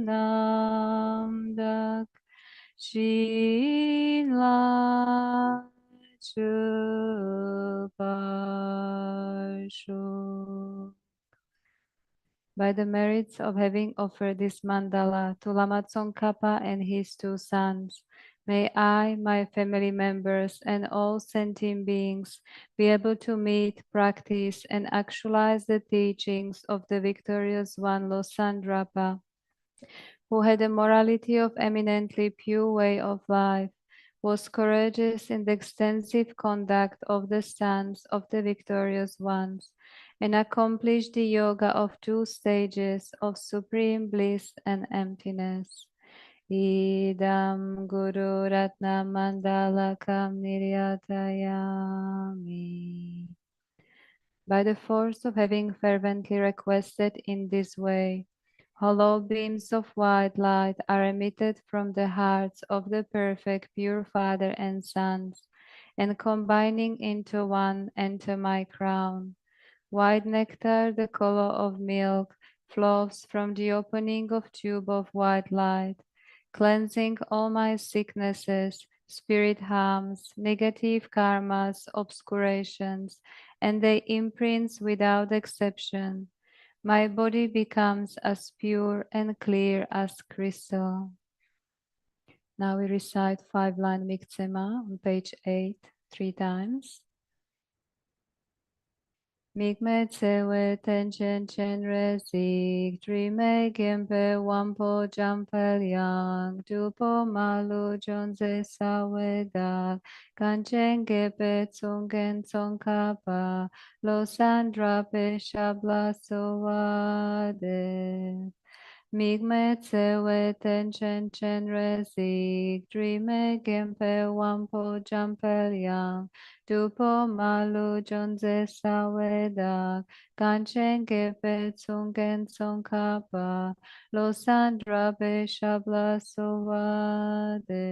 nam dak shin la chu par shu. By the merits of having offered this mandala to Lama Tsongkhapa and his two sons, may I, my family members, and all sentient beings be able to meet, practice, and actualize the teachings of the victorious one Losang Drapa, who had a morality of eminently pure way of life, was courageous in the extensive conduct of the sons of the victorious ones, and accomplished the yoga of two stages of supreme bliss and emptiness. Idam Guru Ratna Mandalakam Niryatayami. By the force of having fervently requested in this way, hollow beams of white light are emitted from the hearts of the perfect pure Father and Sons, and combining into one enter my crown. White nectar, the color of milk, flows from the opening of tube of white light, cleansing all my sicknesses, spirit harms, negative karmas, obscurations, and they imprints without exception. My body becomes as pure and clear as crystal. Now we recite 5-line Miktsema on page 8, 3 times. Mikme tsewe tenchen chen resik, drime gempe wampo jampel yang, dupo malu jonze sawe dak, kanchen gepe tsungen tsongkapa, losandra pe shabla sowade. Migme tsewe tenchen chen resik, drime gempe wampo jampel yang, dupo malu jonze saweda, kanchen gepe tsungen tsongkapa, losandra be shabla sowade.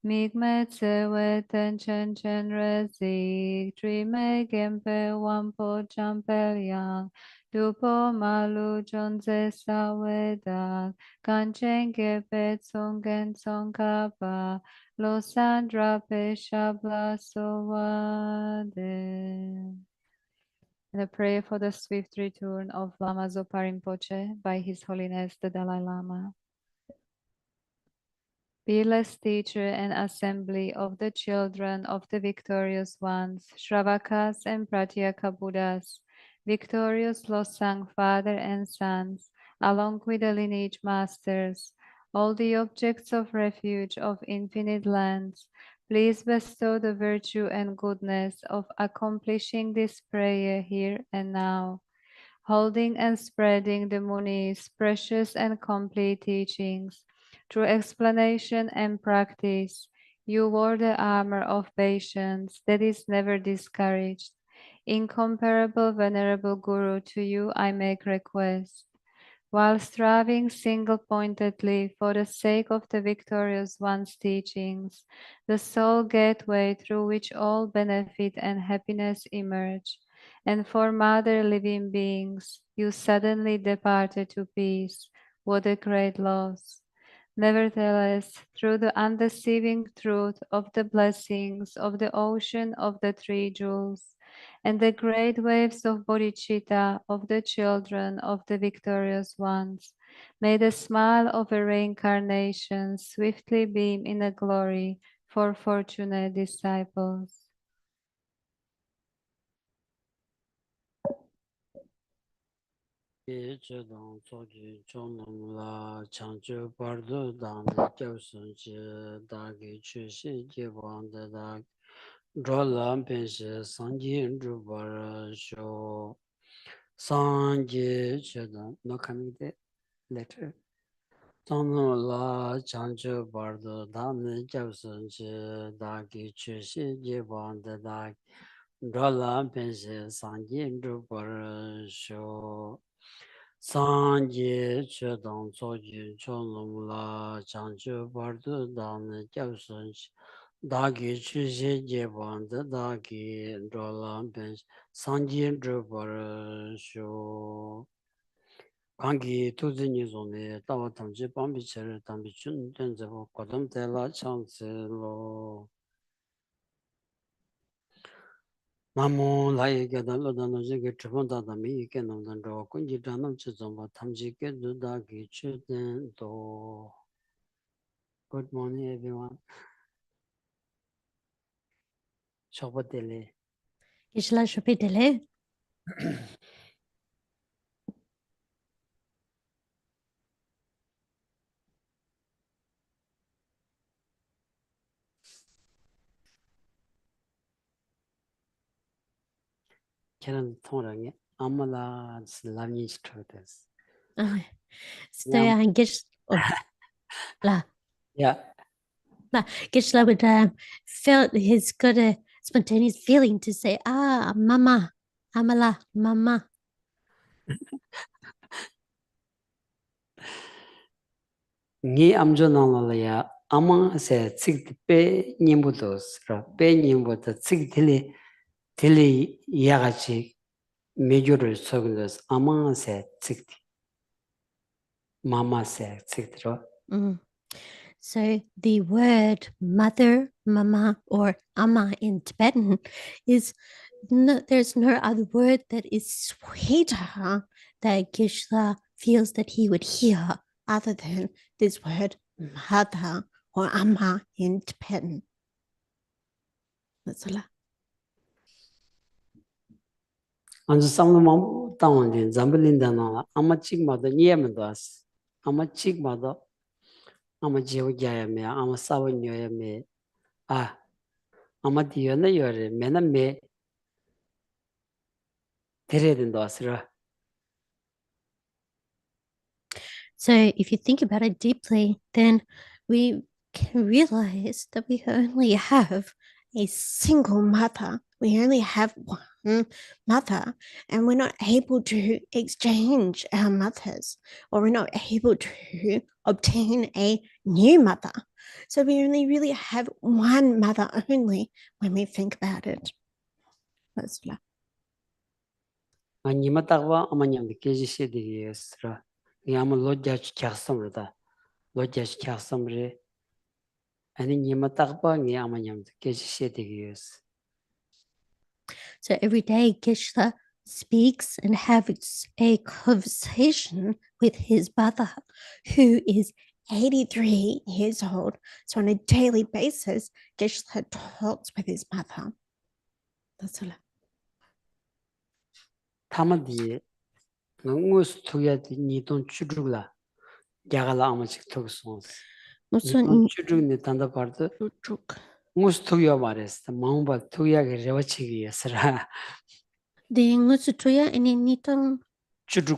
Migme tsewe tenchen chen resik, drime gempe wampo jampel yang, dupo malu jonze saweda, kanchen gepe tsungen tsongkapa, losandra pe shabla sowade. And a prayer for the swift return of Lama Zopa Rinpoche by His Holiness the Dalai Lama. Peerless teacher and assembly of the children of the victorious ones, Shravakas and Pratyeka Buddhas, victorious Losang father and sons, along with the lineage masters, all the objects of refuge of infinite lands, please bestow the virtue and goodness of accomplishing this prayer here and now, holding and spreading the Muni's precious and complete teachings. Through explanation and practice, you wore the armor of patience that is never discouraged. Incomparable Venerable Guru, to you I make request. While striving single-pointedly for the sake of the victorious one's teachings, the sole gateway through which all benefit and happiness emerge, and for mother living beings, you suddenly departed to peace. What a great loss! Nevertheless, through the undeceiving truth of the blessings of the ocean of the three jewels, and the great waves of bodhicitta of the children of the victorious ones, may the smile of a reincarnation swiftly beam in a glory for fortunate disciples. Letter. Tano la chancho bardo dame jausun che dagi chushi jiban de dag dola pense sanjin drubar sho sanje chedong soju cholom la chancho bardo dame jausun che dagi chushi jiban de dagi dola pense sanjin drubar sho 관계 도전이 존에 따와 담지 방비체를 담비 준 된저고 고덤 대라 창슬로 나무 라이게 달로다는 저게 주본다다 미게 넘던도 군지 단음 지점과 탐지게 누다기 주된도 Good morning everyone. 쇼버텔레 Geshe Tsultrim. 걔는 통랑에 아무나 슬라니 스트레스. So Geshe la Yeah. Geshe would felt his good spontaneous feeling to say mama amala mama. 니 암존나라야 아마세 칙페 님부도스라 페 님부터 칙딜리 딜리 이야같이 메주를 속는스 아마세 칙디 마마세 칙디로 So the word mother, mama, or ama in Tibetan is there's no other word that is sweeter that Geshe feels that he would hear other than this word mother or ama in Tibetan. That's all. 안주 상놈 땅원데 잠블린다나 아마 찍마도 니에면도스 아마 찍마도 아마 지오자야메 아마 사원요야메 아 아마 디요나 요레 메나메 데레든도스라 So if you think about it deeply, then we can realize that we only have a single mother. We only have one mother, and we're not able to exchange our mothers, or we're not able to obtain a new mother. So we only really have one mother only when we think about it. That's 아니마 딱와 아마냠데 계지시디스라 이 아마 로자치 캬섬르다 로자치 캬섬르 아니 니마 딱바 니 아마냠데 계지시디스 So every day, Geshe speaks and has a conversation with his mother, who is 83 years old. So on a daily basis, Geshe talks with his mother. That's all. 타마디 응우스 투야디 니돈 추르라 야갈라 아마직 톡송스 니돈 추르니 단다 파르드 응우스 투야 말했어 마음바 투야게 레와치기였으라 The Nusutoya and Niton 추르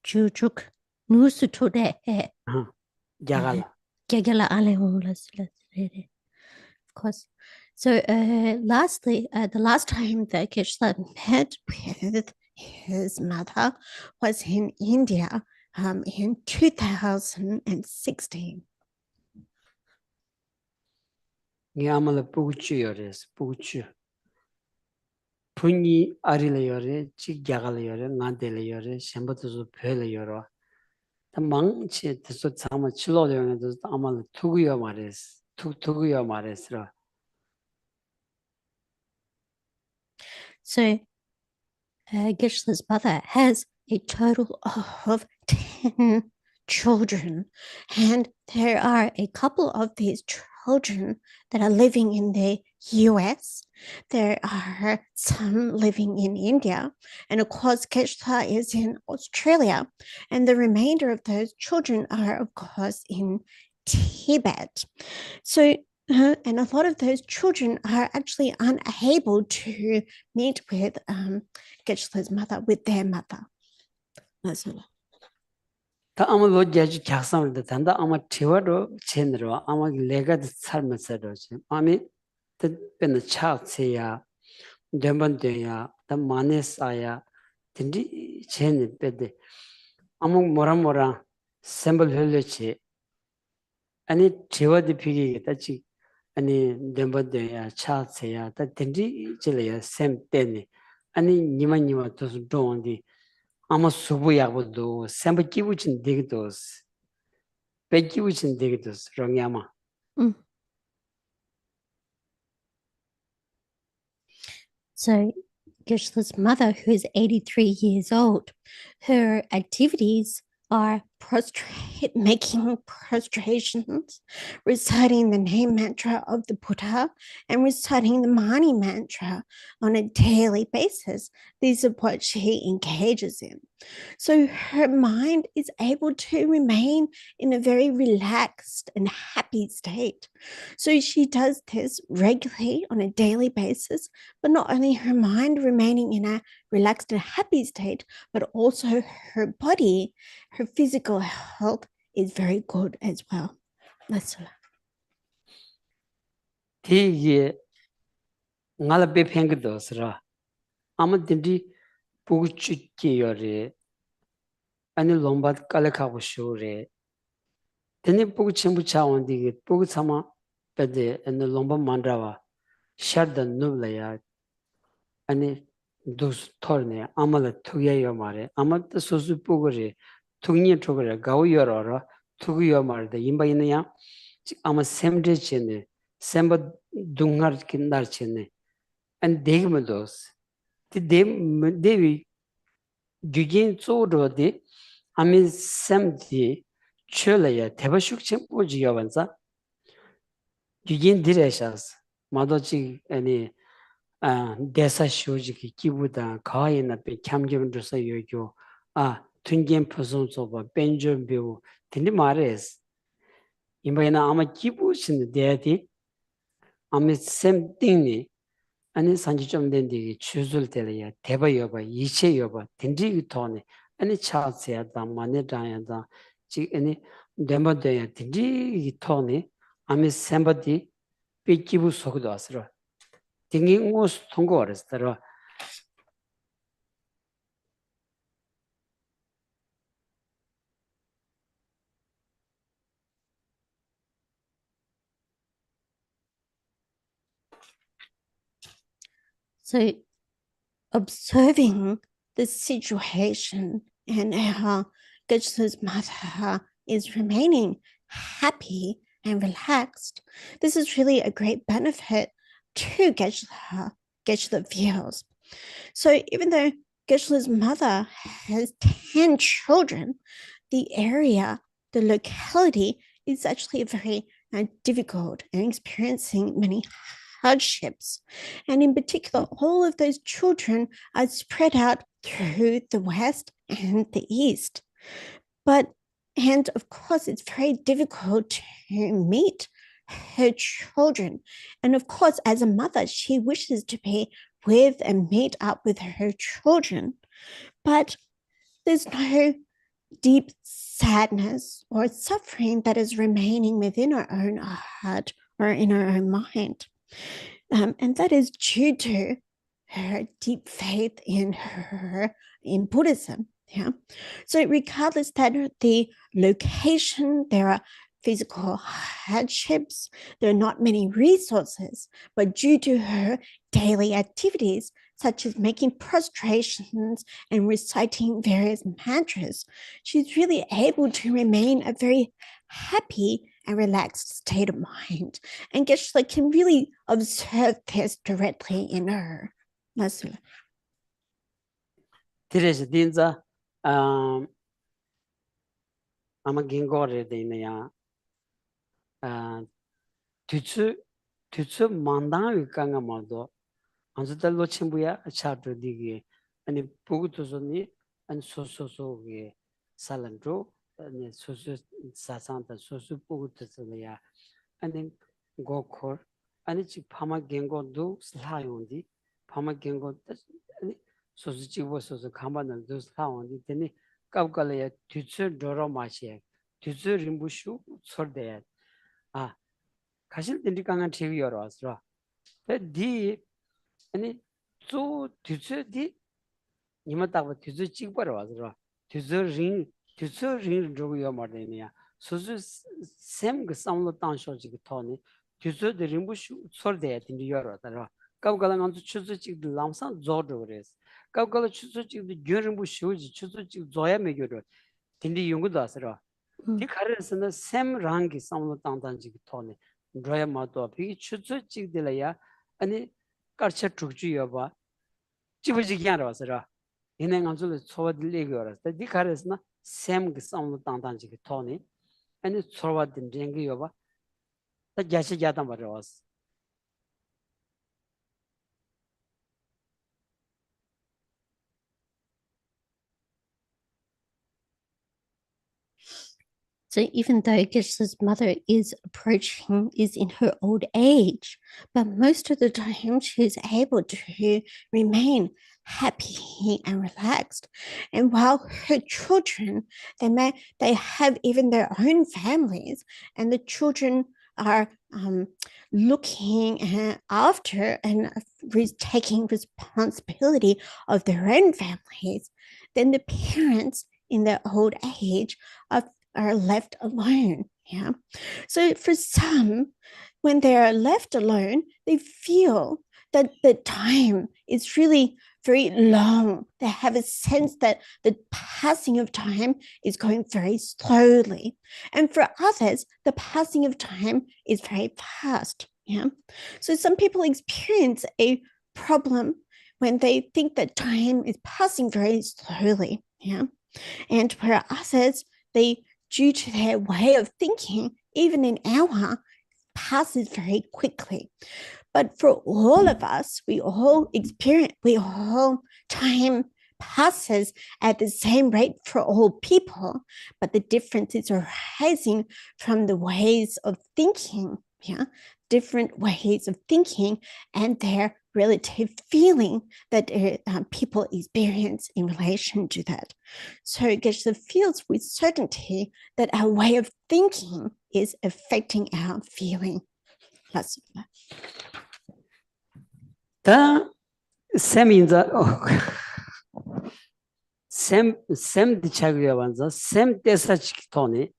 Chuchuk Nusutode 야갈라 Gagala Aleolas. Of course. So lastly, the last time that Geshe met with his mother was in India in 2016. 니 아마라 부구치요레스 부구치 분이 아리레요레 직 야갈레요레 나데레요레 셴바도스 벨레요로 망치 뜻도 참아 칠로요네도 아마라 투구요 말레스 투구요 말레스라 So Geshe's mother has a total of 10 children, and there are a couple of these children that are living in the US. There are some living in India, and of course, Geshe is in Australia, and the remainder of those children are, of course, in Tibet. So and a lot of those children are actually unable to meet with Geshe's mother, with their mother. That's all. 다 아마 로지아지 작성을 단다 아마 티와로 젠으로 아마 레가드 살면서도 아미 뜻변의 차세야 되번돼야 다 마네사야 딘디 젠이 빼데 아무 뭐라 샘플 흘려치 아니 티와디 피기겠다지 아니 되번돼야 차세야 다 딘디 질이야 샘 때네 아니 니마 도스 도온디 아마 수부 야고도 샘버 기부친 되기도스 배 기부친 되기도스 롱야마 Mm. So Geshe-la's mother, who is 83 years old, her activities are making prostrations, reciting the name mantra of the Buddha, and reciting the Mani mantra on a daily basis. These are what she engages in. So her mind is able to remain in a very relaxed and happy state. So she does this regularly on a daily basis, but not only her mind remaining in a relaxed and happy state, but also her body, her physical health is very good as well. That's all. 되게 ngala be 팽그도스라 아마 딘디 부치기요레 아니 롬바드 깔라카고 쇼레 드니 부치 첨부 차원디 부치 참아 베데 엔 롬바 만드라와 샤르다 누블야 아니 두스 토르네 아마라 투게요 말에 아마도 소수 부거리 퉁니 쪽으로 가오여라 투기요 말데 임바이느야 아마 샘드치네 샘바 둥하르 킨다르치네 안 데그모도스 데비 규긴 쪼르디 아미 샘디 쳬라야 대바슈크침 오지여반자 규긴 디레샤스 마도치 아니 대사 쇼지기 기부다 가이나 베 참경들서 요교 tungen person soba benjo biu tindi mares imbayna ama kibu shin deati ami sem tingni ani sanji 좀 된디 추줄 때야 대바 여바 이체 여바 딘지 토네 아니 차세야 담만에 다야다 지 아니 데모데야 딘지 토네 아미 셈바디 비키부 속도 왔어 딩이 우스 통고 알았어 So observing the situation and how Geshe-la's mother is remaining happy and relaxed, this is really a great benefit to Geshe-la feels. So even though Geshe-la's mother has 10 children, the area, the locality is actually very difficult and experiencing many hardships. And in particular, all of those children are spread out through the West and the East. And of course, it's very difficult to meet her children. And of course, as a mother, she wishes to be with and meet up with her children. But there's no deep sadness or suffering that is remaining within her own heart or in her own mind. And that is due to her deep faith in Buddhism. Yeah. So regardless that the location, there are physical hardships, there are not many resources, but due to her daily activities, such as making prostrations and reciting various mantras, she's really able to remain a very happy and relaxed state of mind. And Geshe can really observe this directly in her. That's it. 디레스 딘자 아마 긴고레 데이나야 뒤츠 만당이 강가 말도 안서달로 친구야 차도 디게 아니 보고도서니 안 소소소게 살란도 아니 소소 사산다 소소 보고도서야 아니 고코 아니 지 파마 겐고도 슬하용디 파마 겐고 아니 소소 지고 소소 감반을 도 슬하용디 되니 깝깔이야 뒤츠 도로 마시에 뒤츠 림부슈 소르데 가실 딘디 강한 TV 열어왔어 디 아니 저 뒤즈디 니마다고 뒤즈 찍버려 와서 뒤즈 ring 저거야 말이야 소소 샘그 상로 땅쇼지 토니 뒤즈 링부슈 소르데 딘디 열어다라 깝깔한 안주 추즈 찍들 람상 조르 그래서 까까로 추수직도 겨름부 쉬우지 추수직 조야 매겨로 딘디 연구도 하세요. 디 가르스는 샘랑기 상로 당단지 토네 조야 마도 비 추수직들이야 아니 까르쳐 죽주여 봐 집어지기 하러 왔어요. 얘네 가지고 소화들리고 알았어. 디 가르스나 샘기 상로 당단지 토네 아니 소화든 쟁기여 봐. 다 야시야단 말이었어. So even though Geshe's mother is in her old age, but most of the time she's able to remain happy and relaxed. And while her children, they have even their own families, and the children are looking after and taking responsibility of their own families, then the parents in their old age are left alone. Yeah. So for some, when they are left alone, they feel that the time is really very long. They have a sense that the passing of time is going very slowly. And for others, the passing of time is very fast. Yeah. So some people experience a problem when they think that time is passing very slowly. Yeah. And for others, due to their way of thinking, even an hour passes very quickly. But for all of us, time passes at the same rate for all people, but the difference is arising from the ways of thinking, different ways of thinking and their relative feeling that people experience in relation to that. So Geshe feels with certainty that our way of thinking is affecting our feeling. 다 샘인자 샘 디차기가 완자 샘 대사치기 토니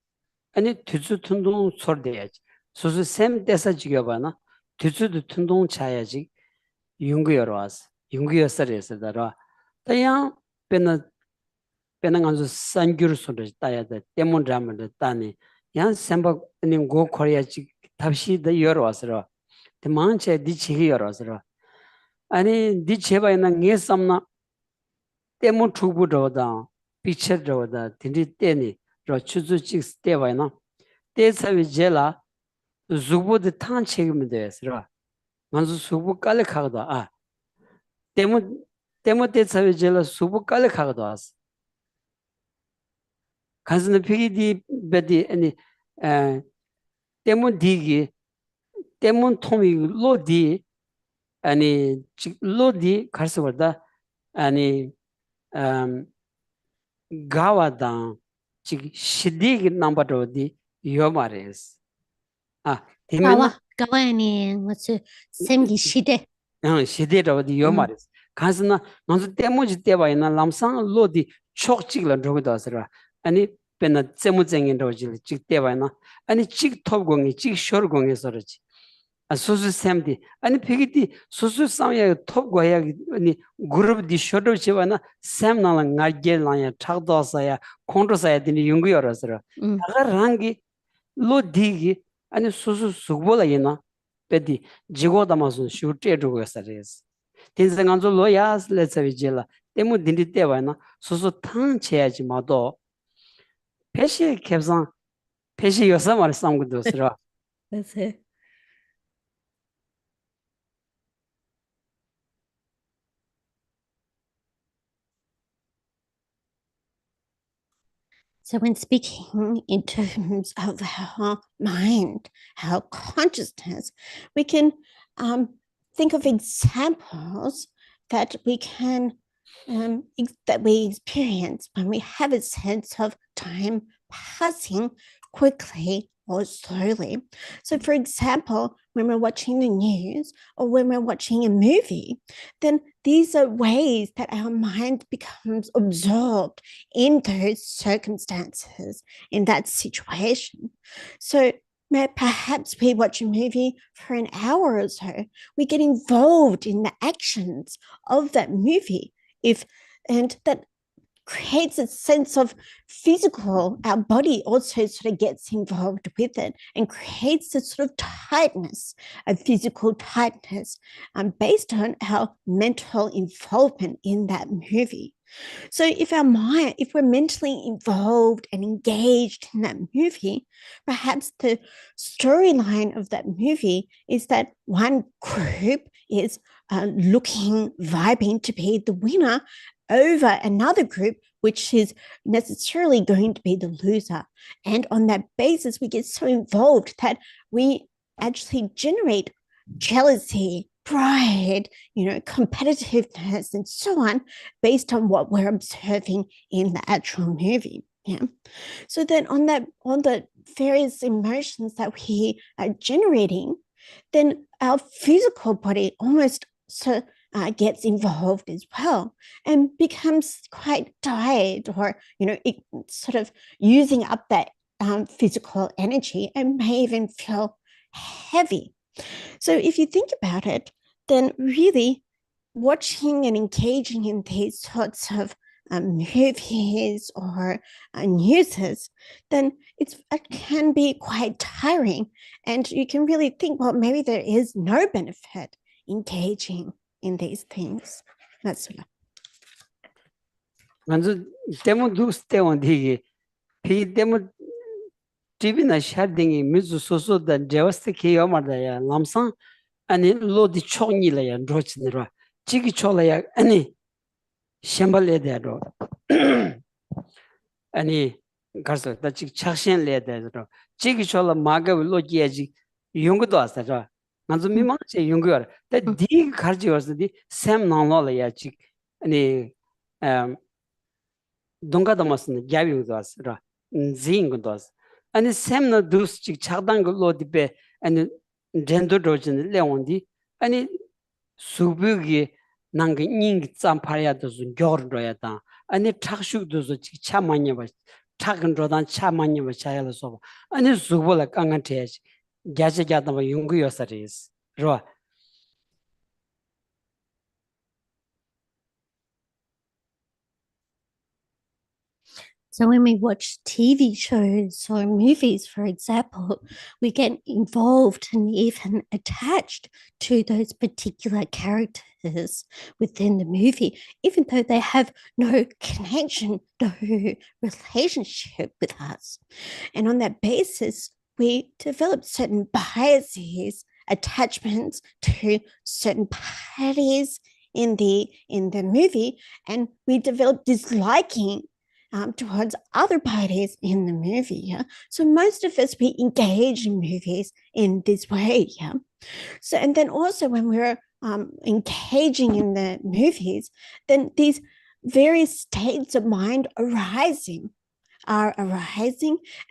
아니 뒤주 튼동 소리야지 소수 샘 대사치기가 바나 뒤주도 튼동 차야지 윤구여로 와서 윤구여서래서더라 다양 빼는 간주 산규를 소리 따야돼 때문 잠을 따니 양 샘박 아니 고 코리아지 답시 더 여러 와서라 대만체 디치기 여러 와서라 아니 디 제바이나 게 삼나 때문 투부로다 피처로다 딘디 때니 저 추주직 때바이나 때사위 제라 주부드 탄 책임이 되었으라 만수 수부 깔래 가거다 아 때문 때사위 제라 수부 깔래 가거다 왔어 가슴에 피기디 베디 아니 때문 디기 때문 통이 로디 아니 로디 갈수보다 아니 가와다 지 시디기 넘버로디 요마레스 아 가와 가와니 무슨 샘기 시대 시디로디 요마레스 가스나 먼저 때문지 때바이나 람상 로디 촉직을 저거다서라 아니 베나 쩨무쟁인 로지 직 때바이나 아니 직 톱공이 직 쇼르공에서지 아 소수 샘디 아니 피기디 소수 상야 톱고야 아니 그룹 디 쇼르 지바나 샘나랑 나게라야 착도사야 콘도사야 되니 연구여서라 아가랑기 로디기 아니 소수 수고라이나 베디 지고다마스 슈트에두고 있어레스 딘생한조 로야스 레츠비젤라 때문 딘디 때바나 소수 탕 쳐야지 마도 배시 캡상 배시 요사 말 상고도스라 That's it. So when speaking in terms of our mind, our consciousness, we can think of examples that we experience when we have a sense of time passing quickly or slowly. So for example, when we're watching the news or when we're watching a movie, then these are ways that our mind becomes absorbed in those circumstances, in that situation. So perhaps we watch a movie for an hour or so, we get involved in the actions of that movie and that creates a sense of physical, our body also sort of gets involved with it and creates a sort of tightness, a physical tightness, based on our mental involvement in that movie. So if we're mentally involved and engaged in that movie, perhaps the storyline of that movie is that one group is vibing to be the winner over another group, which is necessarily going to be the loser. And on that basis, we get so involved that we actually generate jealousy, pride, competitiveness, and so on, based on what we're observing in the actual movie. Yeah. So then on the various emotions that we are generating, then our physical body almost gets involved as well and becomes quite tired, or it sort of using up that physical energy and may even feel heavy. So if you think about it, then really watching and engaging in these sorts of movies or newses, then it can be quite tiring, and you can really think, well, maybe there is no benefit engaging in these things. That's what. 먼저 데모 두스 때원디기 피 데모 TV나 샤딩이 미주 소소다 제와스키 요마다야 람상 아니 로디 총이라야 로치니라 지기 촐라야 아니 셴발레데로 아니 가서 다 지기 착신레데로 지기 촐라 마가 로지야지 용거도 왔다죠 먼저 미망제 용거야 디 가르지어스디 샘 나노라야 지 아니 동가다마스는 야비도 왔으라 징고도 왔어 아니 샘나 두스직 차단 걸로디베 아니 젠더 로진 레온디 아니 수비기 난게 닝 짬파야도 좀 겨르로야다 아니 탁슈도 지 차만이 봐 작은 로단 차만이 봐 차야서 아니 수보라 깡한테지 야제자다 용구여서리스 로 So when we watch TV shows or movies, for example, we get involved and even attached to those particular characters within the movie, even though they have no connection, no relationship with us. And on that basis, we develop certain biases, attachments to certain parties in the movie, and we develop disliking towards other parties in the movie. Yeah. So most of us, we engage in movies in this way. Yeah. So, and then also when we're engaging in the movies, then these various states of mind are arising,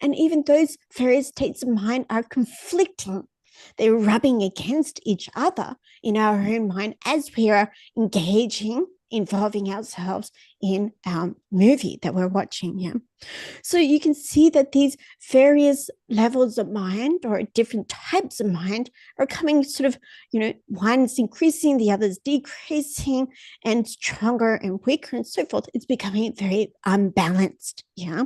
and even those various states of mind are conflicting. They're rubbing against each other in our own mind as we are engaging, involving ourselves in our movie that we're watching. Yeah. So you can see that these various levels of mind or different types of mind are coming sort of, one's increasing, the other's decreasing, and stronger and weaker and so forth. It's becoming very unbalanced. Yeah.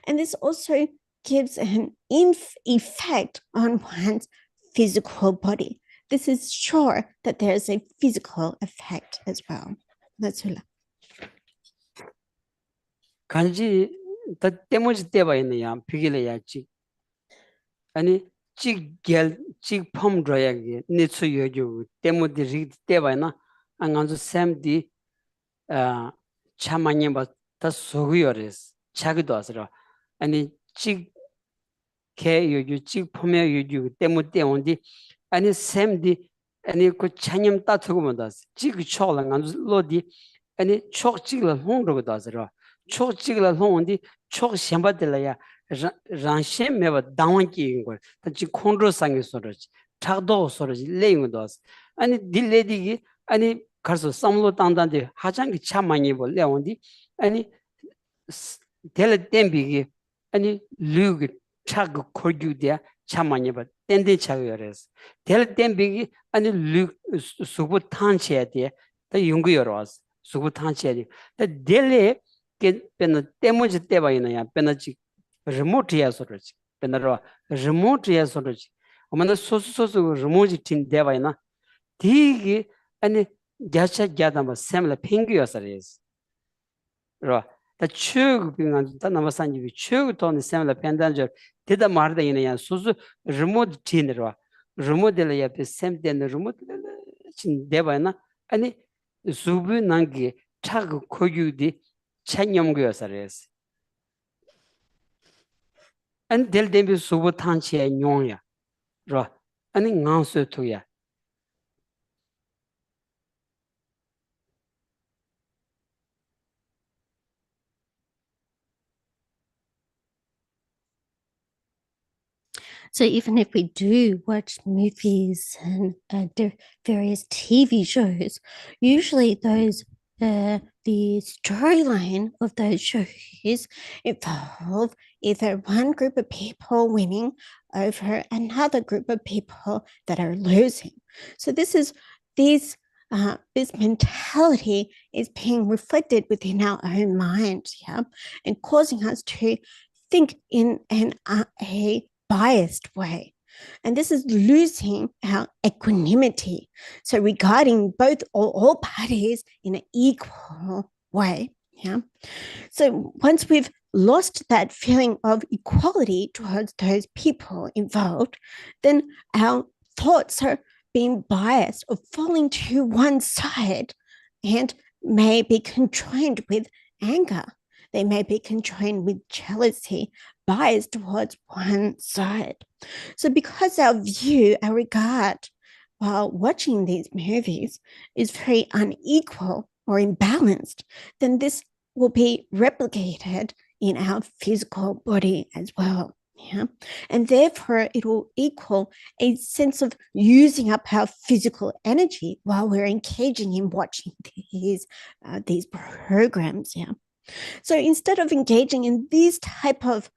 And this also gives an effect on one's physical body. This is sure that there's a physical effect as well. That's all. 간지 더 때문에 때봐 있네요. 비길래야지. 아니 직 펌드라야게 니츠여주 때문에 리 때봐나 안 간주 샘디 차마니 뭐다 소구여레스 자기도 하서라. 아니 직개 직 펌에 여주 때문에 온디 아니 샘디 아니 그 찬염 따트고 뭐다 직 초랑 간주 로디 아니 촉직을 홍로도 하서라. 촉직을 홍온디 촉 셴바들라야 란셴 메바 당원기인 걸 다지 콘로상에 소르지 작도 소르지 레잉도 아니 딜레디기 아니 가서 쌈로 단단데 하장기 차만이 볼 레온디 아니 델 템비기 아니 류기 차고 코규디야 차만이 봐 땡데 차여레스 델 템비기 아니 류 수부 탄치야데 더 연구여러스 수부탄치야지. 델레 pen 때문에 때바이나야 pen지 remote야 소리지. pen로 remote야 소리지. 어머나 소소소 remote 팀 대바이나 디기 아니 야차 야다마 샘라 핑규여서리스. 로 다 추구 빙한 다 남산지 추구 돈 샘라 펜단저 대다 말다 이나야 소소 remote 팀으로 remote를 옆에 샘된 remote 친 대바이나 아니 수부 난기 차고 고유디 찬염고여서리스. 안 델데비 수부 탄치에 뇽야. 로 아니 ngansutuya. So even if we do watch movies and various TV shows, usually the storyline of those shows involve either one group of people winning over another group of people that are losing. So this mentality is being reflected within our own minds, yeah, and causing us to think in a biased way. And this is losing our equanimity. So regarding both all parties in an equal way. Yeah. So once we've lost that feeling of equality towards those people involved, then our thoughts are being biased or falling to one side and may be conjoined with anger. They may be conjoined with jealousy, biased towards one side. So because our regard while watching these movies is very unequal or imbalanced, then this will be replicated in our physical body as well. Yeah. And therefore, it will equal a sense of using up our physical energy while we're engaging in watching these programs. Yeah. So instead of engaging in this type of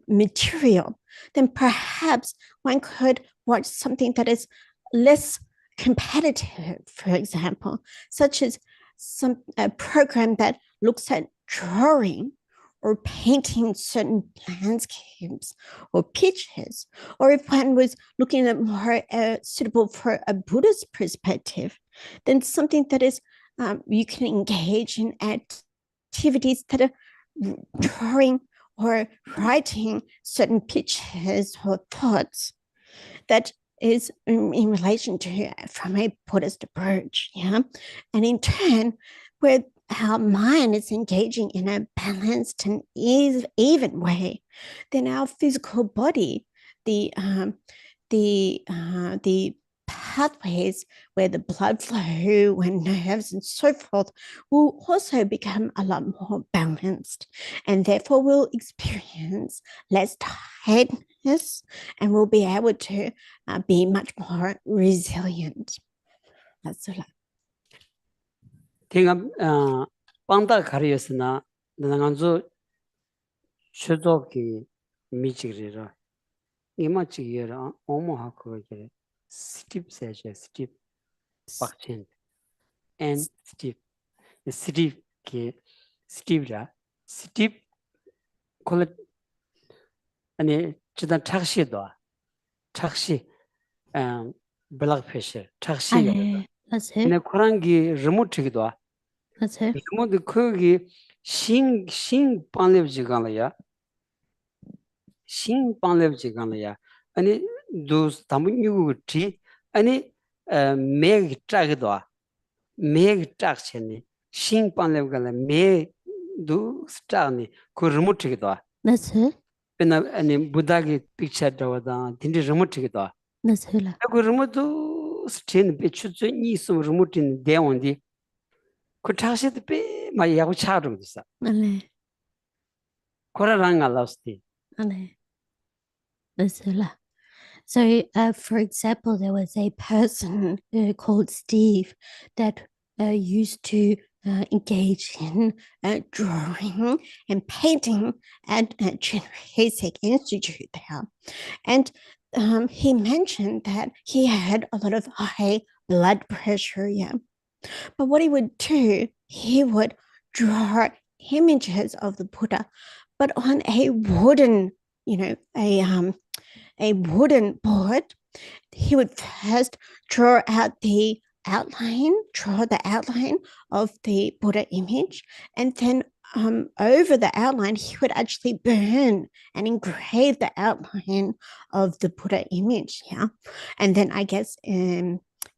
material, then perhaps one could watch something that is less competitive, for example, such as a program that looks at drawing or painting certain landscapes or pictures, or if one was looking at more suitable for a Buddhist perspective, then something that is you can engage in activities that are drawing or writing certain pictures or thoughts that is in relation to from a Buddhist approach, yeah, and in turn, where our mind is engaging in a balanced and even way, then our physical body, the pathways where the blood flow and nerves and so forth will also become a lot more balanced, and therefore we'll experience less tiredness and we'll be able to be much more resilient. That's all. tingam pangda kariyasna nanganzu chodoki michigirira imachigira omoha kogire steep seje steep bakchen and steep steep kol ani chidan takshi blood pressure takshi That's it. 네 코랑기 리모트기도 That's it. 리모트 거기 신 방lep지간이야 신 방lep지간이야 아니 도스 담은유티 아니 매기 짜기도 매기 짝체니 신 방lep간에 매도 스타니 그 리모트기도 That's it. 베나 아니 부다기 픽처 더다 딘디 리모트기도 That's it. 그 리모트 스테인 배추즈 니스 리모트인 대원디 그 타시드 배 마야고 차르고서 Ale. 코라랑 알라스티 Ale. That's it. So, for example, there was a person called Steve that used to engage in drawing and painting at Basic Institute there. And he mentioned that he had a lot of high blood pressure, yeah. But what he would do he would draw images of the Buddha, but on a wooden, a wooden board. He would first draw the outline of the Buddha image, and then over the outline, he would actually burn and engrave the outline of the Buddha image, and then I guess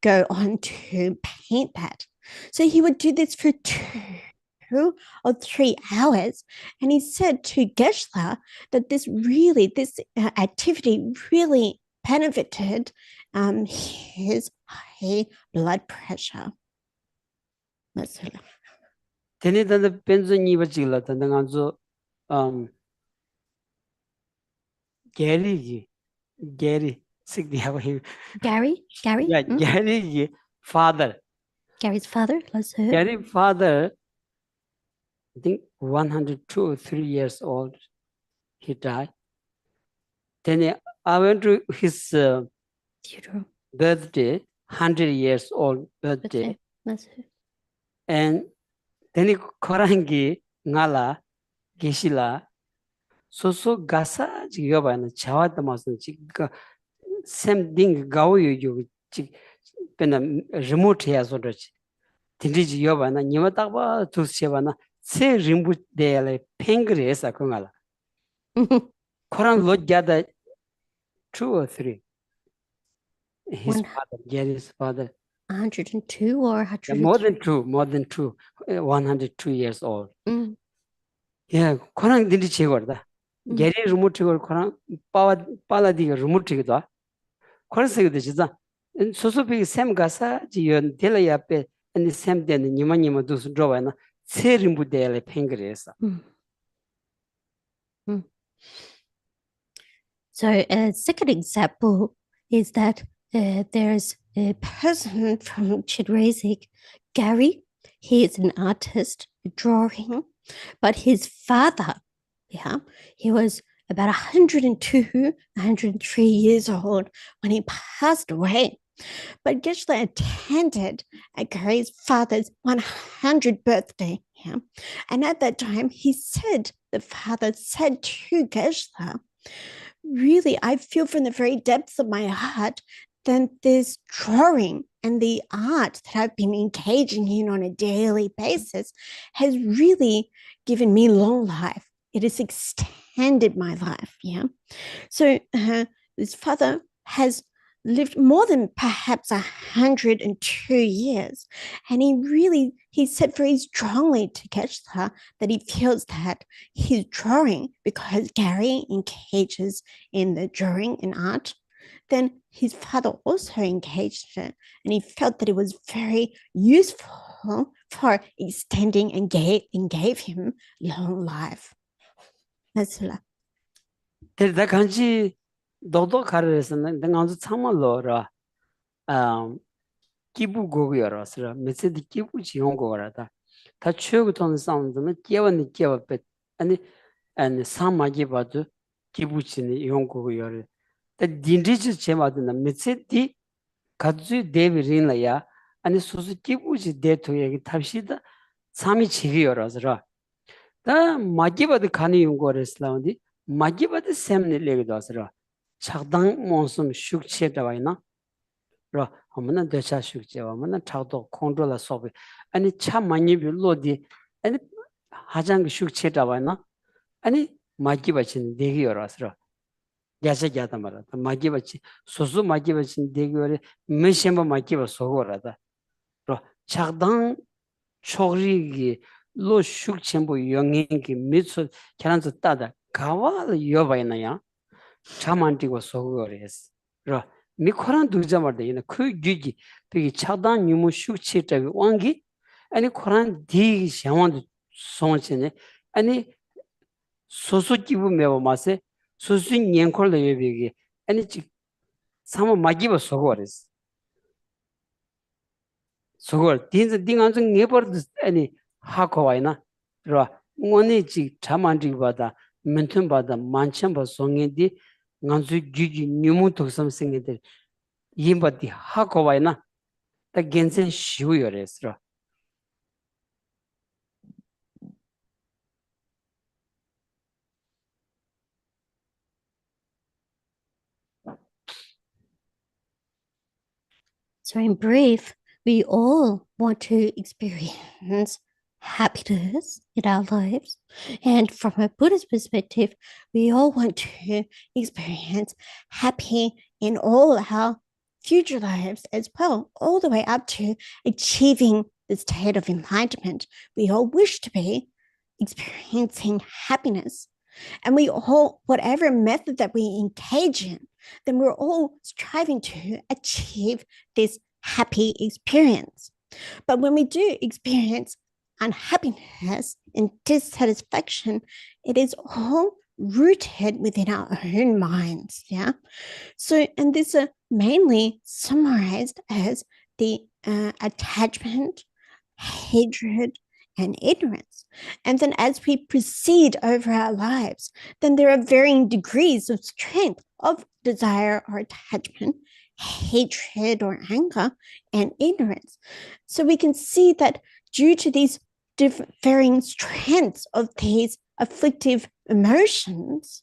go on to paint that. So he would do this for 2 or 3 hours, and he said to Geshe that this activity really benefited his high blood pressure. Tenidana Penson Yivachilla, the Nanganzo Gary, sick the Gary? Yeah, Gary, father. Gary's father? Let's hear. Gary, father, I think 102 or 3 years old, he died. Then I went to his birthday, 100 years old birthday. And then he Korangi, Ngala, Geshila, so Gasa, Jigabana, Chawatamas, same thing, Gao you, remote here, so that Tindiji Yobana, Nimataba to Shevana, say Rimbu de Pengres, a Kungala. Koran Lord gathered 2 or 3. His father, Gary's father. 102 or 100? Yeah, more than two, 102 years old. Yeah, Koran didn't chigorda. Gary remote Koran, Paladi remote chigda. Koran said this is a so big Sam Gasa, Gion Delayape, and the same then Nimanima dos Drovana, Serimbu de Pengresa. So a second example is that there's a person from Chidrazik, Gary. He is an artist, drawing, but his father, he was about 102, 103 years old when he passed away. But Geshe attended Gary's father's 100th birthday. And at that time, the father said to Geshe, really, I feel from the very depths of my heart that this drawing and the art that I've been engaging in on a daily basis has really given me long life. It has extended my life. So this father has lived more than perhaps 102 years. And he said very strongly to Geshe that he feels that his drawing, because Gary engages in the drawing and art, then his father also engaged in it. And he felt that it was very useful for extending and gave him long life. That's That kanji dodo karesan, the Ganzu Tamalora, Kibu Gogiorosra, Messed Kibu Chiongorata. Tachuton sounds and Kivan Kiavapet, and some Magibatu, Kibuchin Yongo. The Dindrich Chemadina, Messedi, Kazu David Rinlaya, and the Suzuki de to Tashida, Sami Chiviorosra. The Magiba the Kani Yungores Laundi. Magiba the same legosra. Chagdang monsum shuk chedavina. Ra, Hamana Desha Shukjeva, Mana Chado, control a sobe, and it chamani lodi, and Hajang shuk chedavina, and it Magibachin degiorasra. Yasa Yatamara, the Magibachi, Suzu Magibachin degiore, Meshamba Magiba Sogorada. Ra, Chagdang Chorigi, Lo shuk chembo yongingi, Mitsu, Karanza Tada. Kawa Yovainaya, Chamanti was so glorious. Ra, Mikoran Dujamarde in a quick gigi, Piggy Chadan Yumushu Chita Wangi, and a Koran D. Shawan Sonchene, and a Sosukibu Mevamase, Susin Yankol Yevigi, and it some of Magiva Sogores. Sogor, things the thing on the neighbor any Hakowaina, Ra, Monichi Chamanti Bada. Mention about the Manchamba song in the Nanzu Gigi Numuto something in the Yimbati Hakovaina, the Gensen Shuyo Restra. So, in brief, we all want to experience happiness in our lives. And from a Buddhist perspective, we all want to experience happy in all our future lives as well, all the way up to achieving the state of enlightenment. We all wish to be experiencing happiness. And we all, whatever method that we engage in, then we're all striving to achieve this happy experience. But when we do experience unhappiness and dissatisfaction, it is all rooted within our own minds. Yeah. So, and this is mainly summarized as the attachment, hatred, and ignorance. And then as we proceed over our lives, then there are varying degrees of strength of desire or attachment, hatred or anger, and ignorance. So we can see that due to these different varying strengths of these afflictive emotions,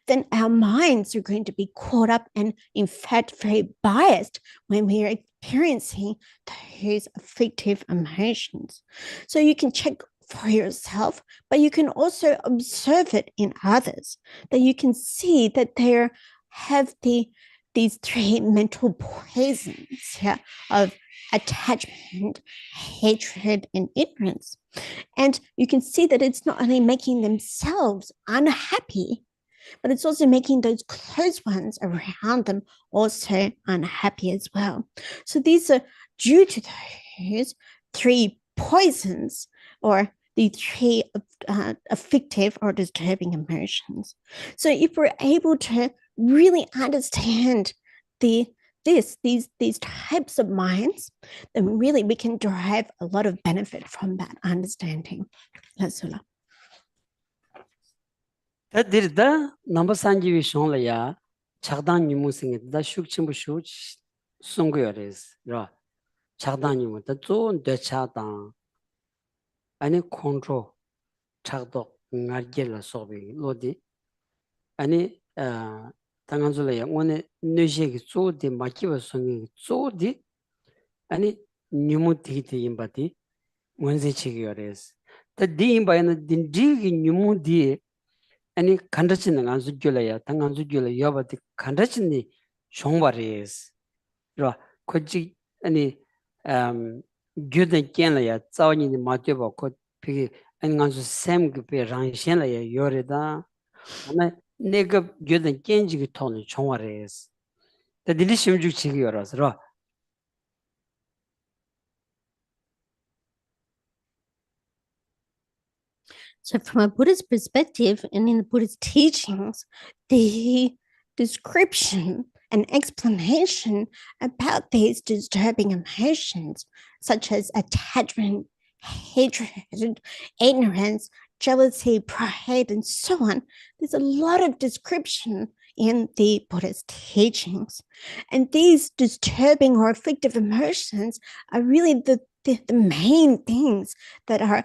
then our minds are going to be caught up and, in fact, very biased when we are experiencing those afflictive emotions. So you can check for yourself, but you can also observe it in others, that you can see that they have these three mental poisons of attachment, hatred, and ignorance. And you can see that it's not only making themselves unhappy, but it's also making those close ones around them also unhappy as well. So these are due to those three poisons or the three afflictive or disturbing emotions. So if we're able to really understand these types of minds, then really we can derive a lot of benefit from that understanding. That's all. 다 들다 넘버 산지위 쇼라야 작단 유무생이 다 슉침부 슉 송고여레스 라 작단 유무 다존 대차다 아니 컨트롤 작도 나르겔라 소비 로디 아니 당한줄이야 오늘 뇌시기 쪼디 마키버 송이 쪼디 아니 뉴무티티 임바디 원세치기여레스 다 디임바이나 딘디기 뉴무디 아니 간다치는 안수 줄이야 당안수 줄이 여바디 간다치니 종바리스 라 코지 아니 규든 견라야 자원이 맞게고 그 비기 아니 안수 샘그 랑신라야 요레다 아마 내가 규든 견지기 토는 종바리스 다 딜리심 주치기 열어서 So from a Buddhist perspective and in the Buddhist teachings, the description and explanation about these disturbing emotions, such as attachment, hatred, ignorance, jealousy, pride, and so on, there's a lot of description in the Buddhist teachings. And these disturbing or afflictive emotions are really the main things that are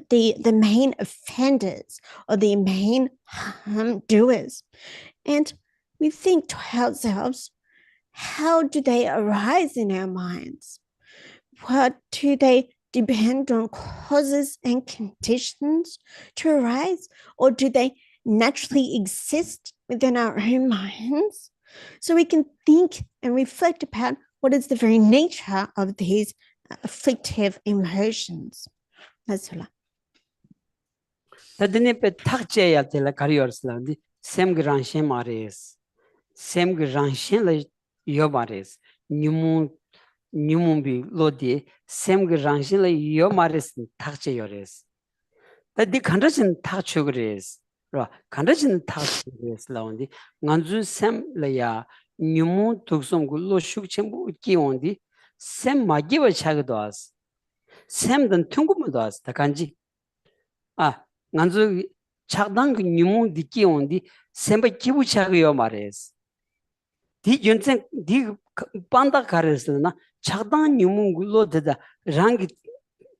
the main offenders or the main harm doers. And we think to ourselves, how do they arise in our minds? What do they depend on causes and conditions to arise? Or do they naturally exist within our own minds? So we can think and reflect about what is the very nature of these afflictive emotions. That's all. 다드네 페 탁제야 텔라 가리어스라디 샘그란신 마레스 샘그란신레 요마레스 뉴문비 로디 샘그란신레 요마레스 탁제요레스 다디 간다신 탁추그레스 라 간다신 탁추그레스 라온디 nganzu 샘레야 뉴문 독솜구 로슈크쳔부 끼온디 샘 마기와 차그도아스 샘든 퉁구무도아스 다간지 nganzu chakdang nyumu diki ondi semba kibu chagyo mares di yunsen di panda karesna chakdang nyumu gulo da rangi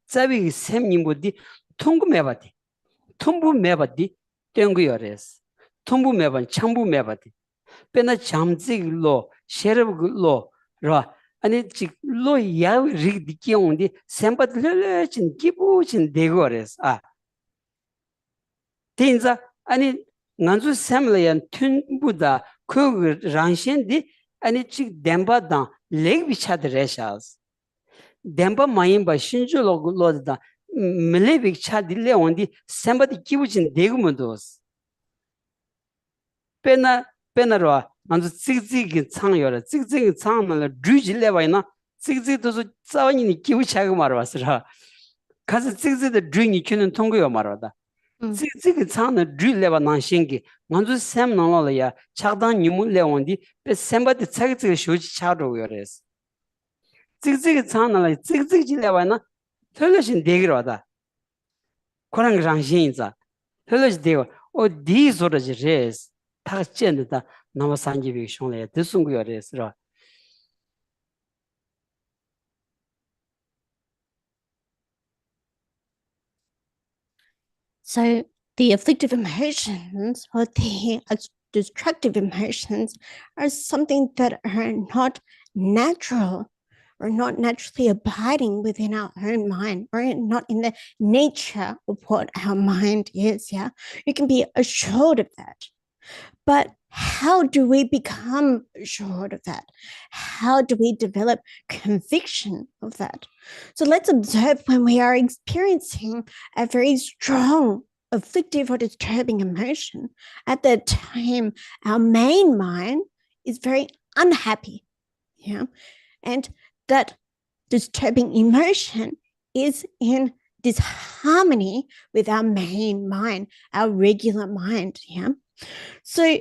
tsabi sem nimbo di tungu mebati tumbu mebati tengu yores tumbu meban chambu mebati pena chamzi lo sherab lo ra 아니 직로 야리 디기온디 샘바들려진 기부진 되고레스 아 텐자 아니 난주 샘레연 튠부다 그 란신디 아니 직 뎀바다 레비차드레샤스 뎀바 마임바 신주로로다 밀레비차딜레 온디 샘바디 기부진 되고면도스 페나로 난주 찍찍이 창여라 찍찍이 창을 주질레바이나 찍찍도서 싸우니 기부차고 말았으라 가서 찍찍의 주인이 주는 통고요 말하다 찍찍이 창을 주일레바 난신기 난주 샘 나라야 차단 니물레 온디 베 샘바디 찍찍이 쇼지 차로요레스 찍찍이 창을 찍찍질레바나 털려신 되기로다 그런 장신이자 털려지 되고 디소르지 레스 다 쨌는다 나마산지비 쇼래 드승고요레스라 So the afflictive emotions or the destructive emotions are something that are not natural or not naturally abiding within our own mind or not in the nature of what our mind is. Yeah, you can be assured of that. But how do we become assured of that? How do we develop conviction of that? So let's observe when we are experiencing a very strong afflictive or disturbing emotion. At that time, our main mind is very unhappy. Yeah. And that disturbing emotion is in disharmony with our main mind, our regular mind. Yeah. So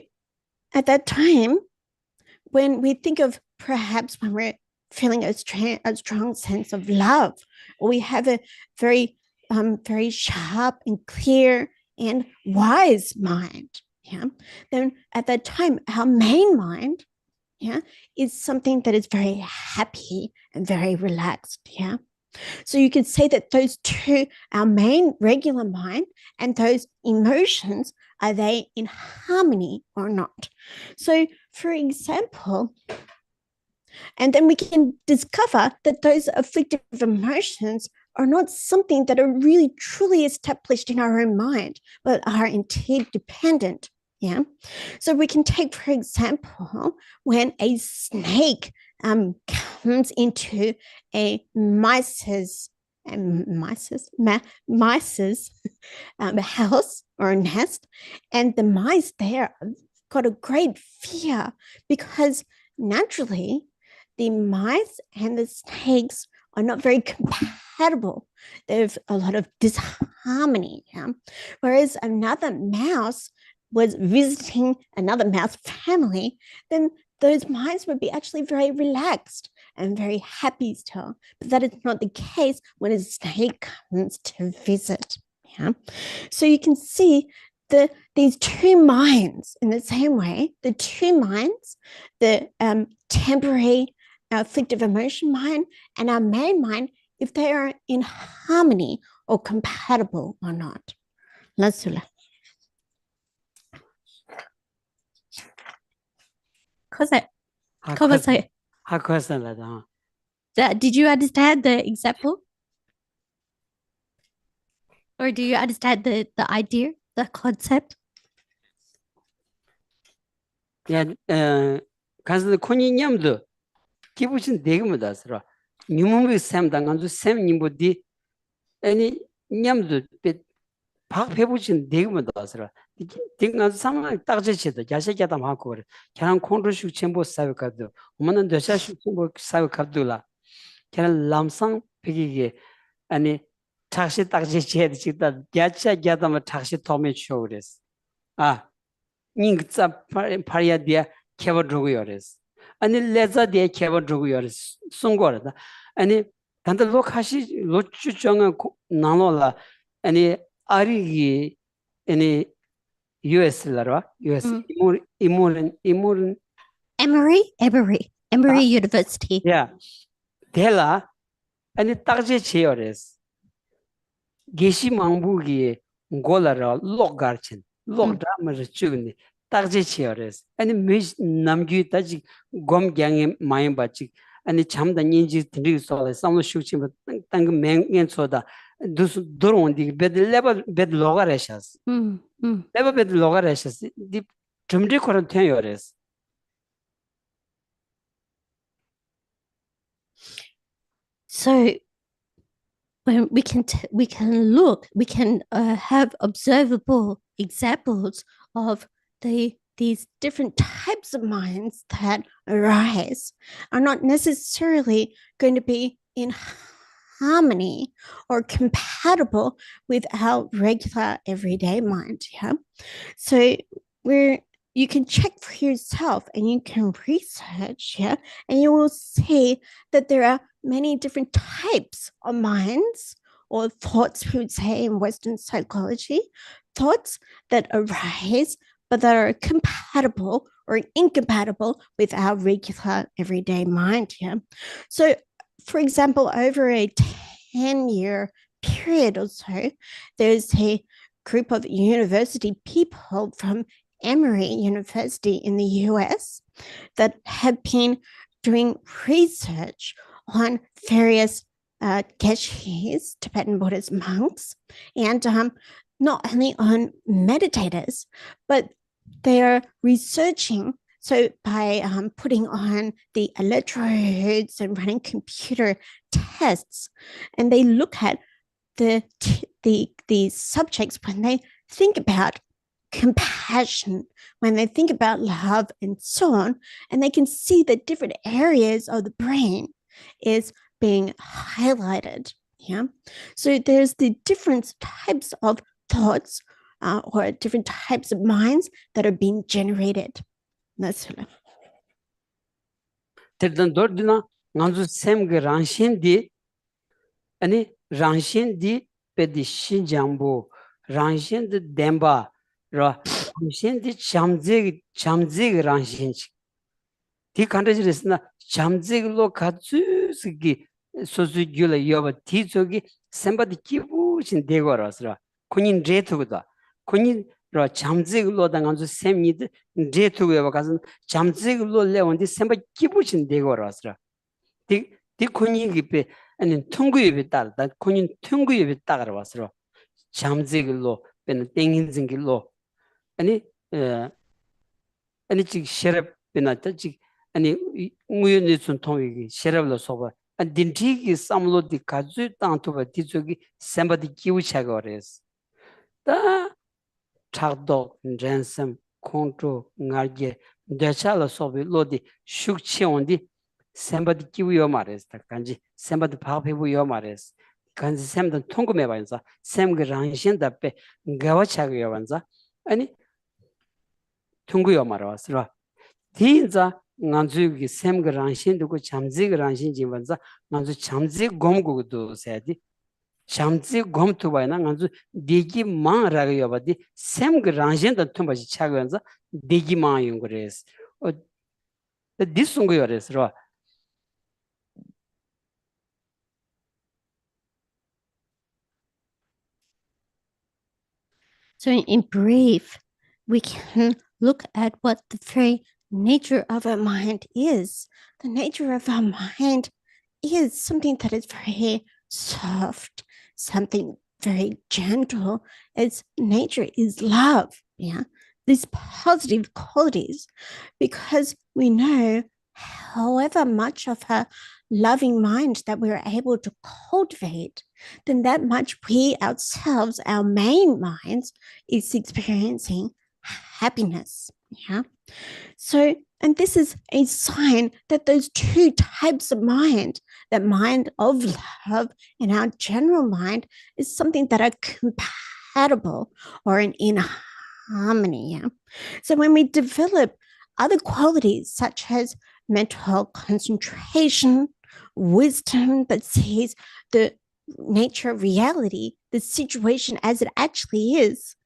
at that time, when we think of perhaps when we're feeling a strong sense of love, or we have a very sharp and clear and wise mind, yeah, then at that time, our main mind, yeah, is something that is very happy and very relaxed, yeah. So you could say that those two, our main regular mind and those emotions, are they in harmony or not? So, for example, and then we can discover that those afflictive emotions are not something that are really truly established in our own mind, but are indeed dependent. Yeah. So we can take, for example, when a snake comes into a mice's house or nest, and the mice there got a great fear because naturally the mice and the snakes are not very compatible. There's a lot of disharmony. Yeah? Whereas another mouse was visiting another mouse family, then those mice would be actually very relaxed and very happy still. But that is not the case when a snake comes to visit. Yeah? So you can see these two minds in the same way, the two minds, the temporary afflictive emotion mind and our main mind, if they are in harmony or compatible or not. Lasula. Did you understand the example? Or do you understand the idea, the concept? 야, 가서 코니냠도 기부신 되게마다 서로 뉴몬비 샘 당간도 샘 님보디 아니 냠도 박 해보신 되게마다 서로 딩간 상황 딱지치다 야식하다 많고 그래 그냥 콘트롤식 첨부 사회값도 오만은 대샤식 첨부 사회값도라 그냥 람상 비기게 아니 tak시 딱지치다 지다 야차야다마 tak시 도메 쇼레스 아 닝자 파리아디아 케버드고요레스 아니 레자디에 케버드고요레스 송고르다 아니 단다 로카시 로추정은 나노라 아니 아리기 아니 US라로 US Emory University. Yeah. 데라 아니 딱지치요레스 게시 망부기 골라라 록가르친 록다마르 추니 딱지치요레스 아니 미 남규 따지 곰갱이 마임바치 아니 잠단 인지 드리기 소리 삼로 쉬우치면 땅그 맹엔소다 두스 들어온디 베드 레벨 베드 로가레샤스 레벨 베드 로가레샤스 디 점리 코런 태요레스 So when we can have observable examples of these different types of minds that arise are not necessarily going to be in harmony or compatible with our regular everyday mind. Yeah. So you can check for yourself and you can research, yeah, and you will see that there are many different types of minds or thoughts, we would say in Western psychology, thoughts that arise but that are compatible or incompatible with our regular everyday mind. Yeah. So, for example, over a 10-year period or so, there's a group of university people from Emory University in the US that have been doing research on various Geshes, Tibetan Buddhist monks, and not only on meditators, but they are researching. So by putting on the electrodes and running computer tests, and they look at the subjects when they think about compassion, when they think about love and so on, and they can see that different areas of the brain is being highlighted. Yeah. So there's the different types of thoughts or different types of minds that are being generated. That's it. terdan dordina nganzu semge ranshin di ani ranshin di pedi shinjambu ranshin di demba ra ranshin di chamzig ranshin di kandajirisna chamzig lo katsugi sosu gyula yoba ti zogi semba di kibushin degorasra kunin retuguda kunin 라 잠직로 당한주 셈니드 제투에 가서 잠직로 레온디 셈바 기부신 되고라서 디 코니기 베 아니 통구에 따라 코니 통구에 따라 와서 잠직로 베는 땡인진길로 아니 아니 지 셔럽 베나다 지 아니 우연히 좀 통이기 셔럽로 소바 아니 딘티기 삼로디 가주 땅토바 디조기 셈바디 기부차가 그래서 다 Chagdok, Ransom, Control, Narge, Dechala Sobi, Lodi, Shukchi on the somebody give your mares, the Kanji, somebody papi with your mares. Kanzi Sam the Tungumevanza, Sam Granshin the Pe, Gavachagiavanza, any Tunguyo Maras. Tinza, Nanzugi, Sam Granshin, the good Chamzig Ranshin Jivanza, Nanzu Chamzig Gomgu do said. 잠지 검투바이나 간주 대기만 라가여바디 샘그 란젠다 톰바지 차가면서 대기만 용거레스 디송고여레스로 So in brief, we can look at what the very nature of our mind is. The nature of our mind is something that is very soft, something very gentle. Its nature is love. Yeah. These positive qualities, because we know however much of a loving mind that we're able to cultivate, then that much we ourselves, our main minds, is experiencing happiness. Yeah. So, and this is a sign that those two types of mind, that mind of love and our general mind, is something that are compatible or in harmony. Yeah? So when we develop other qualities such as mental concentration, wisdom that sees the nature of reality, the situation as it actually is,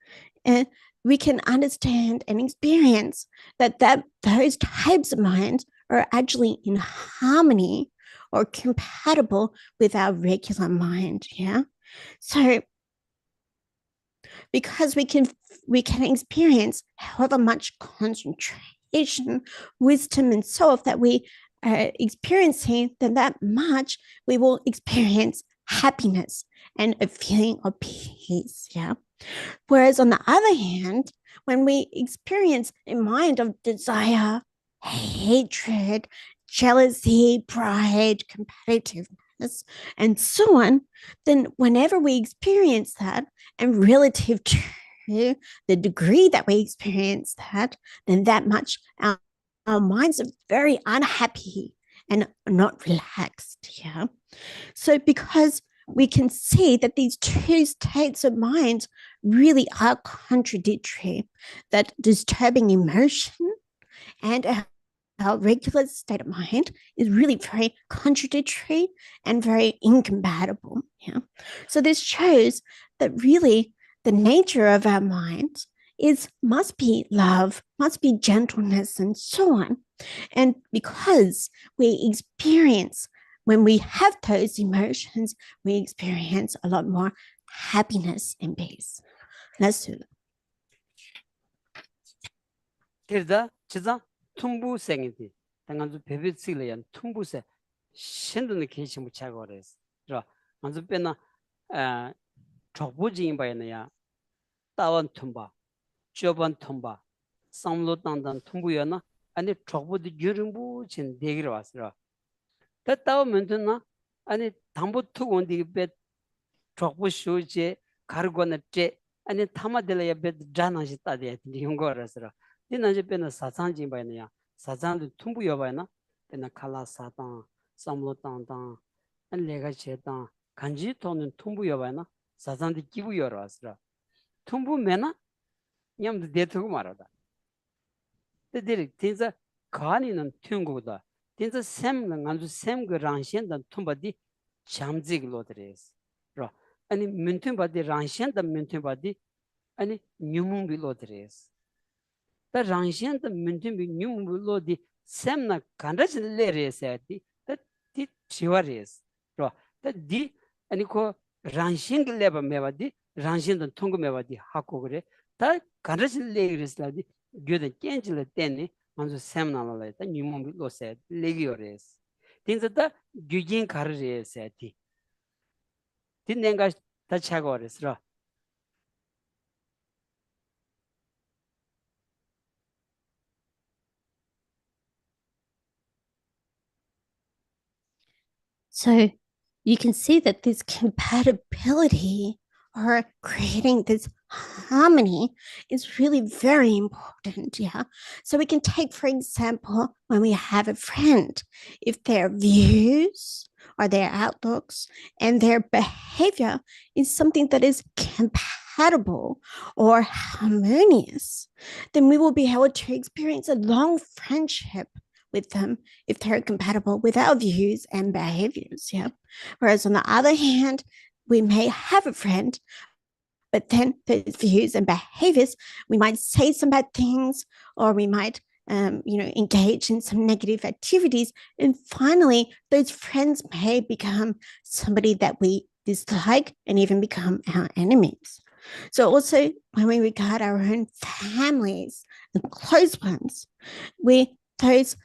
and we can understand and experience that those types of minds are actually in harmony or compatible with our regular mind. Yeah. So because we can experience however much concentration, wisdom, and so on that we experiencing, then that much we will experience happiness and a feeling of peace. Yeah. Whereas on the other hand, when we experience a mind of desire, hatred, jealousy, pride, competitiveness, and so on, then whenever we experience that, and relative to the degree that we experience that, then that much our minds are very unhappy and not relaxed. Yeah. So because we can see that these two states of mind really are contradictory, that disturbing emotion and our regular state of mind is really very contradictory and very incompatible. Yeah. So this shows that really the nature of our minds must be love, must be gentleness, and so on. And because we experience, when we have those emotions, we experience a lot more happiness and peace. Let's do it. 그러다 지자 tumbu생이디 당한주 베베스리안 tumbu세 신도는 계시 못하고 그래서 그러 먼저 빼나 적부지인 바에는야 따원 tum바 저번 tum바 삼로 당당 tum부여나 아니 적부도 유름부진 대기로 왔어 다 따오면 되나 아니 담보 투고 온디 베 적부 쇼제 가르고는제 아니 타마들야 베 자나시 따데 이런 거라서 디나제 베나 사상진 바에는야 사장도 tum부여 바에나 베나 칼라 사당 삼로 당당 아니 내가 제당 간지 돈은 tum부여 바에나 사장도 기부여러 왔어 tum부면나 냠도 대투고 말하다 데들 진짜 가니는 튕고다 진짜 샘는 아주 샘그 랑신다 tum바디 잠직로드레스 아니 문tum바디 랑신다 문tum바디 아니 뉴문빌로드레스 다 랑신다 문tum비 뉴문빌로디 샘나 간라실레레세티 다디 치와레스 다디 아니 코 랑신글레바 메바디 랑신다 통고메바디 하고 그래 다 간라실레레스라디 교대 깬질레 때니 먼저 샘나라다 뉴문빌로세 레기오레스 진짜다 규진 가르레세티 딘nen가 다 차고레스라 So you can see that this compatibility or creating this harmony is really very important. Yeah. So we can take, for example, when we have a friend, if their views or their outlooks and their behavior is something that is compatible or harmonious, then we will be able to experience a long friendship with them if they're compatible with our views and behaviors. Yeah. Whereas on the other hand, we may have a friend, but then those views and behaviors, we might say some bad things, or we might engage in some negative activities. And finally, those friends may become somebody that we dislike and even become our enemies. So also when we regard our own families and close ones, those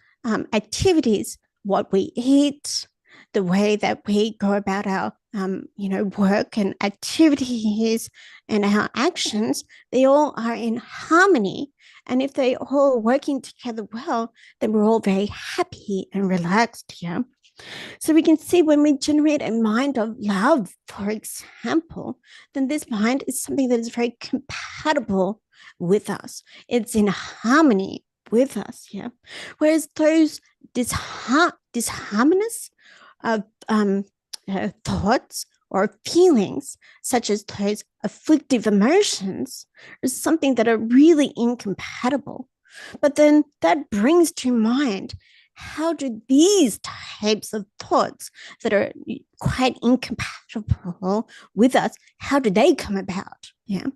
activities, what we eat, the way that we go about our work and activities and our actions, they all are in harmony. And if they all working together well, then we're all very happy and relaxed. Yeah. So we can see when we generate a mind of love, for example, then this mind is something that is very compatible with us. It's in harmony with us. Yeah. Whereas those disharmonious thoughts or feelings, such as those afflictive emotions, are something that are really incompatible. But then that brings to mind, how do these types of thoughts that are quite incompatible with us, how do they come about? Yeah.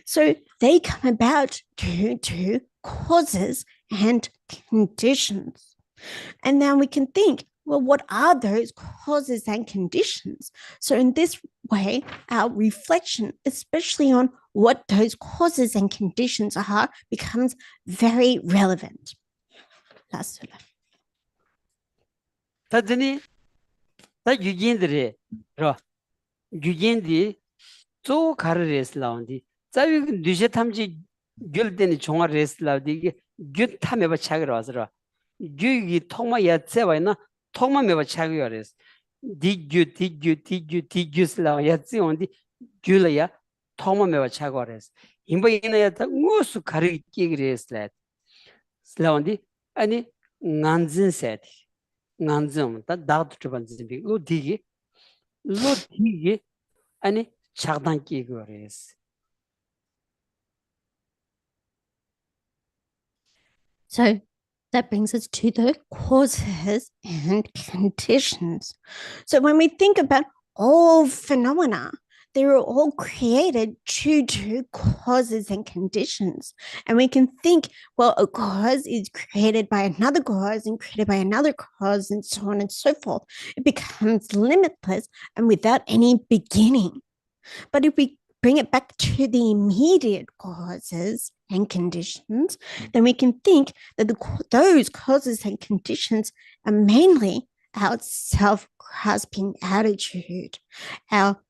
So they come about due to causes and conditions. And now we can think, well, what are those causes and conditions? So in this way, our reflection, especially on what those causes and conditions are, becomes very relevant. 다더니 다 유진들이 로 유진디 조 가르레스 라운디 자위 뉴제 탐지 결되니 종아 레스 라운디 이게 균 탐에 봐 차기로 와서라 규기 통마 야채와이나 통마 메바 차기요레스 디규 야채 온디 규라야 통마 메바 차고레스 임바이나 야타 무수 가르기 끼그레스 라운디 아니 nganzin seti nganzin da dağ tutubanzin bir lo digi ani çağdan ki görüyoruz. So that brings us to the causes and conditions. So when we think about all phenomena, they were all created due to causes and conditions. And we can think, well, a cause is created by another cause and created by another cause and so on and so forth. It becomes limitless and without any beginning. But if we bring it back to the immediate causes and conditions, then we can think that those causes and conditions are mainly our self-grasping attitude, our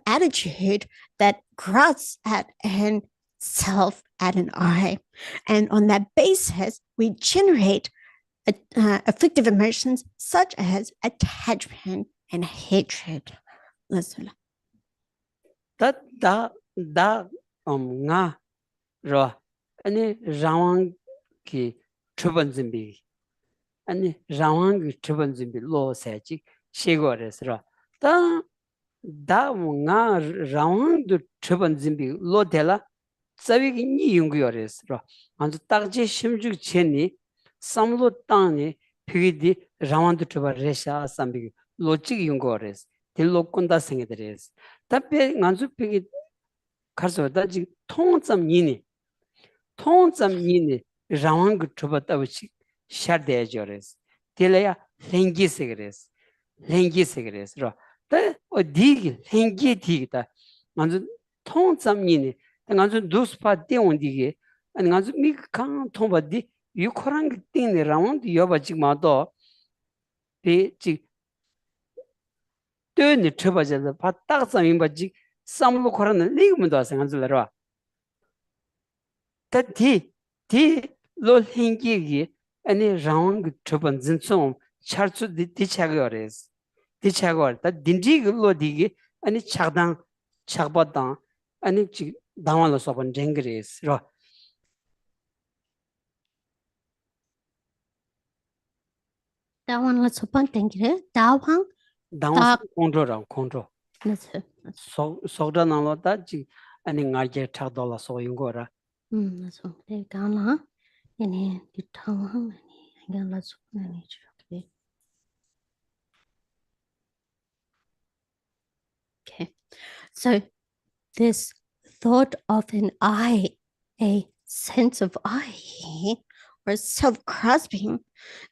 attitude that grasps at an self, at an I. And on that basis, we generate afflictive emotions such as attachment and hatred. Listen. nga ro ani rawang ki chubanzin bi ani rawang ki chubanzin bi lo saji shegores ro da nga rawang du chubanzin bi lo dela zawi ki ni yunguyores ro anzu takje shimjuk cheni samlo tangni phigi rawang du chuba resha sambi lo chig yungores 딜로 꼰다 생기들이스 답변 간주 피기 가서다 지 통점이니 라왕 그 줘봤다고치 샤데저레스 딜레야 랭기세그레스 로 어디 랭기디다 간주 통점이니 간주 두스파 떼온디게 아니 간주 미칸 통바디 유코랑 띵네 라왕도 여바지 마도 비지 tööni chöbajada pataqsa mimbaji samlu korana ligmundo asanganzularo ta di lo hingi ani raung chöban zinsom charchu di chagores di chagor ta dinji lo digi ani chagbadan ani chi dawalo soban jengres ro 다wan la sopan tengire dawang dawang control 맞아. 소다 나로다 지 아니 ngaje chagdola soyungora 맞아. 내가 얘네 디타왕 아니 내가 소pan이 저렇게. Okay. So this thought of an I, a sense of I, or self-grasping,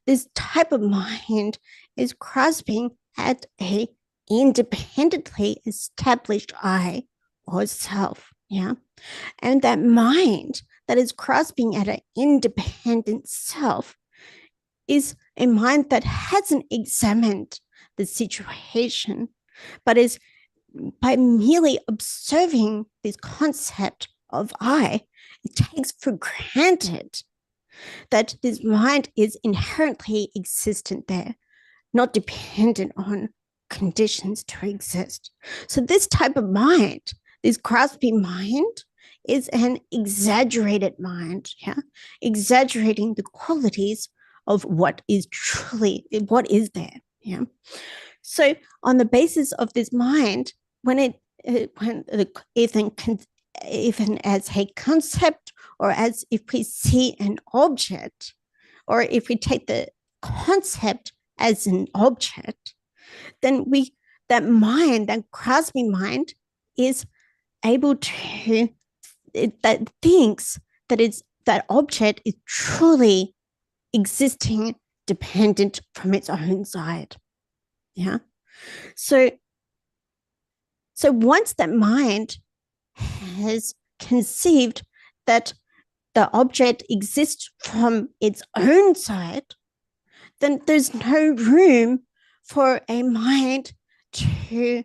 this type of mind is grasping at a independently established I or self, yeah? And that mind that is grasping at an independent self is a mind that hasn't examined the situation, but is by merely observing this concept of I, it takes for granted that this mind is inherently existent there, not dependent on conditions to exist. So this type of mind, this grasping mind, is an exaggerated mind, yeah, exaggerating the qualities of what is truly, what is there, yeah. So on the basis of this mind, even as a concept, or as if we see an object, or if we take the concept as an object, then that mind, that grasping mind, is able to, that thinks that that object is truly existing, dependent from its own side. Yeah. So once that mind has conceived that the object exists from its own side, then there's no room for a mind to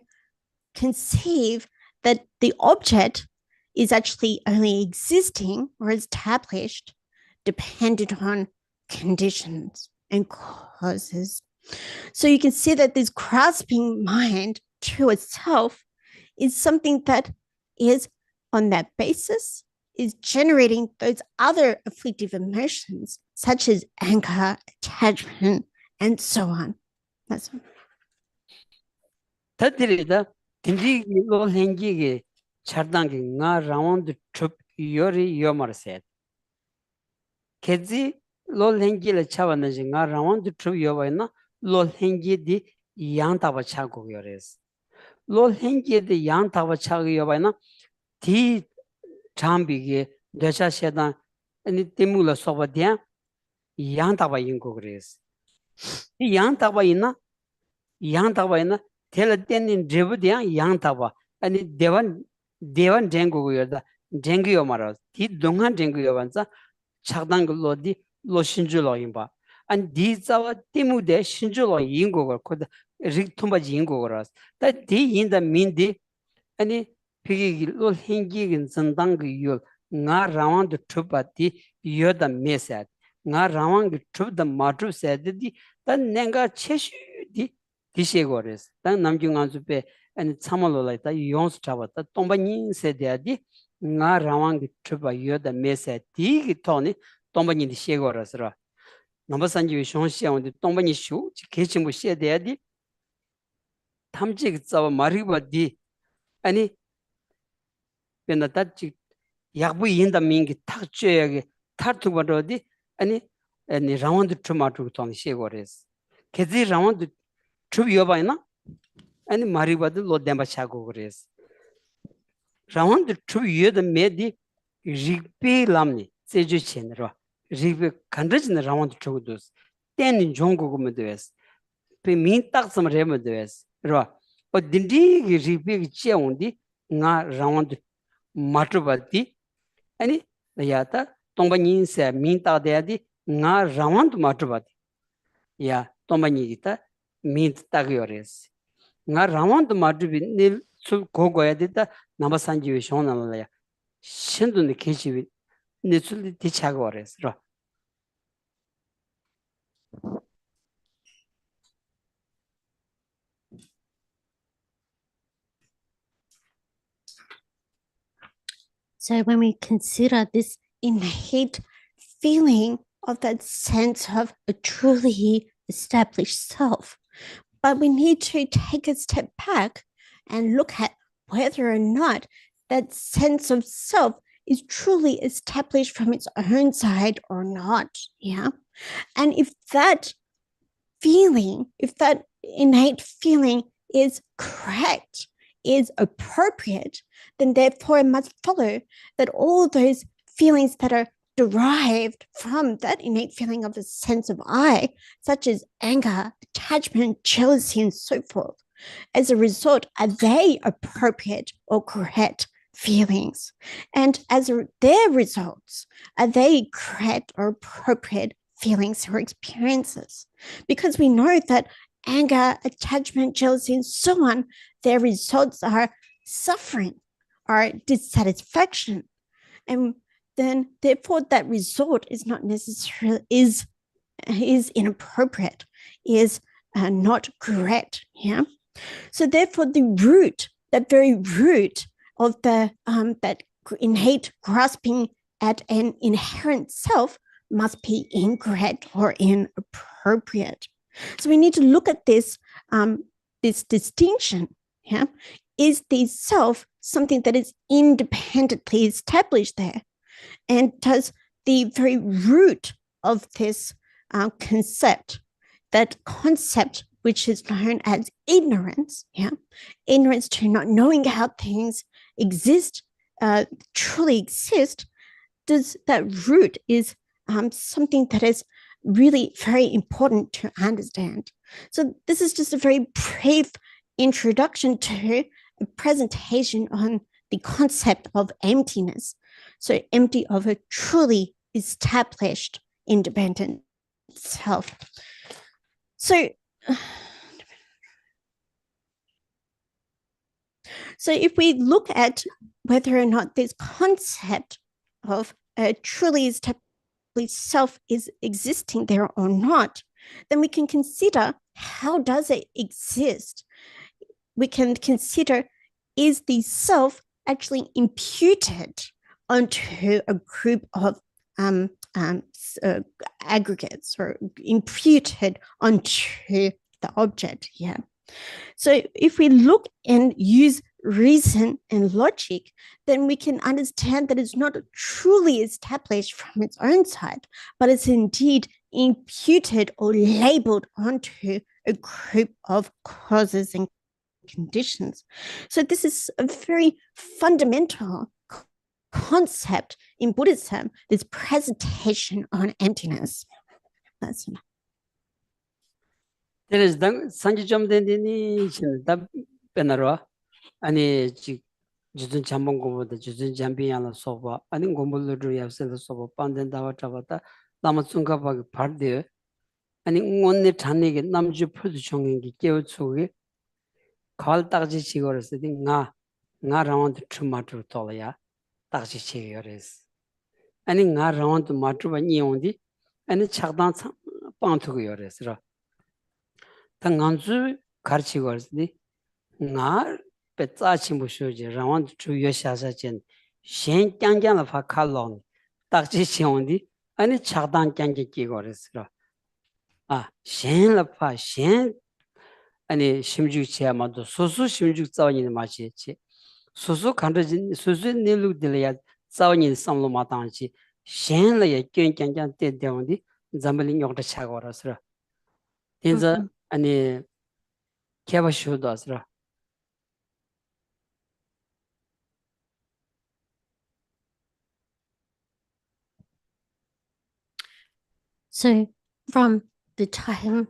conceive that the object is actually only existing or established dependent on conditions and causes. So you can see that this grasping mind to itself is something that is on that basis is generating those other afflictive emotions such as anger, attachment, and so on. That's one. 다들이다 딘지 로행기게 차단기 나 라운드 트립 요리 요마르세 케지 로행기를 차왔는지 나 라운드 트립 요바이나 로행기디 양타바 차고 요레스 로행기디 양타바 차고 요바이나 디 잠비게 대샤세다 아니 티물로 소바디야 양타바 인고 그레스 이 양타바 있나 텔 때는 제부디야 양타바 아니 대원 쟁고고요다 쟁기요 말아 디 동한 쟁기요 반자 착단 걸로디 로신줄로 임바 안 디자와 티무데 신줄로 인고고 코다 릭톰바지 인고고라스 다디 인다 민디 아니 피기 로 행기긴 전당그 요nga rawandu trupati yoda mesat nga rawangu trupda matru saddi dan nenga cheshu di 디시고레스 단 남중안주배 아니 참을로라이다 용스 잡았다 동반인 세대야디 나 라왕기 트바 여다 메세 디기 토니 동반인 시고라스라 넘버산지 쇼시야운데 동반인 쇼 개침부 세대야디 탐직 잡아 마리바디 아니 베나다지 약부 인다 민기 탁 쬐야게 타투바로디 아니 라왕드 트마투 토니 시고레스 개지 라왕드 trip yobaina ani maribad lo demba chago gres rawan the trip yod medi rigpe lamni seju chenro rigpe kandraj na rawan the trip dos ten jongo go medes pe min tak sam re medes ro o dindi rigpe che undi nga rawan the matrubati ani yata tongbanin se min ta de adi nga rawan the matrubati ya tombani gita mint tagyores nga rawan to madbi nil sul gogoya dita namasanji we shonalaya shindun de kechi ne sul di chagores ro So when we consider this innate feeling of that sense of a truly established self, but we need to take a step back and look at whether or not that sense of self is truly established from its own side or not. Yeah. And if that feeling, if that innate feeling is correct, is appropriate, then therefore it must follow that all those feelings that are derived from that innate feeling of a sense of I, such as anger, attachment, jealousy, and so forth, as a result, are they appropriate or correct feelings? And as their results, are they correct or appropriate feelings or experiences? Because we know that anger, attachment, jealousy, and so on, their results are suffering, are dissatisfaction. And then therefore that result is not necessarily is inappropriate, is not correct. Yeah. So therefore the root, that very root of the that innate grasping at an inherent self must be incorrect or inappropriate. So we need to look at this this distinction. Yeah. Is the self something that is independently established there? And does the very root of this concept, that concept which is known as ignorance, yeah, ignorance to not knowing how things exist, truly exist, does that root is something that is really very important to understand. So this is just a very brief introduction to a presentation on the concept of emptiness. So empty of a truly established independent self. So So if we look at whether or not this concept of truly established self is existing there or not, then we can consider how does it exist? We can consider, is the self actually imputed onto a group of aggregates or imputed onto the object here? So if we look and use reason and logic, then we can understand that it's not truly established from its own side, but it's indeed imputed or labeled onto a group of causes and conditions. So this is a very fundamental concept in Buddhism, this presentation on emptiness. That's enough. 그래서 산지 좀 되니 진짜 빼나로 아니 지 주준 잠봉 공부도 주준 잠비야나 소바 아니 공부를 yapsendo 소바 반된다와 잡았다 남아 순가하게 발대 아니 원내 잔에게 남주 표도 정행기 깨우치고 갈 딱지 지거렸어 나 라운드 투마토 돌아야 딱지 지거렸어 아니 나 라운드 마트바 니온디 아니 착단 빵투고 요랬어 당간주 가르치고 있으니 나 배짜치 무쇼지 라원 주여샤사진 신경경의 파칼론 딱지 시온디 아니 차단 경기 끼고 그랬어 신라파 신 아니 심주치야마도 소수 심주 자원이 마시지 소수 간르진 소수 내루들이야 자원이 삼로 마당지 신라의 경경경 때대원디 잠블링 용도 차고 그랬어 인자 아니 개바쇼도 하스라 So from the time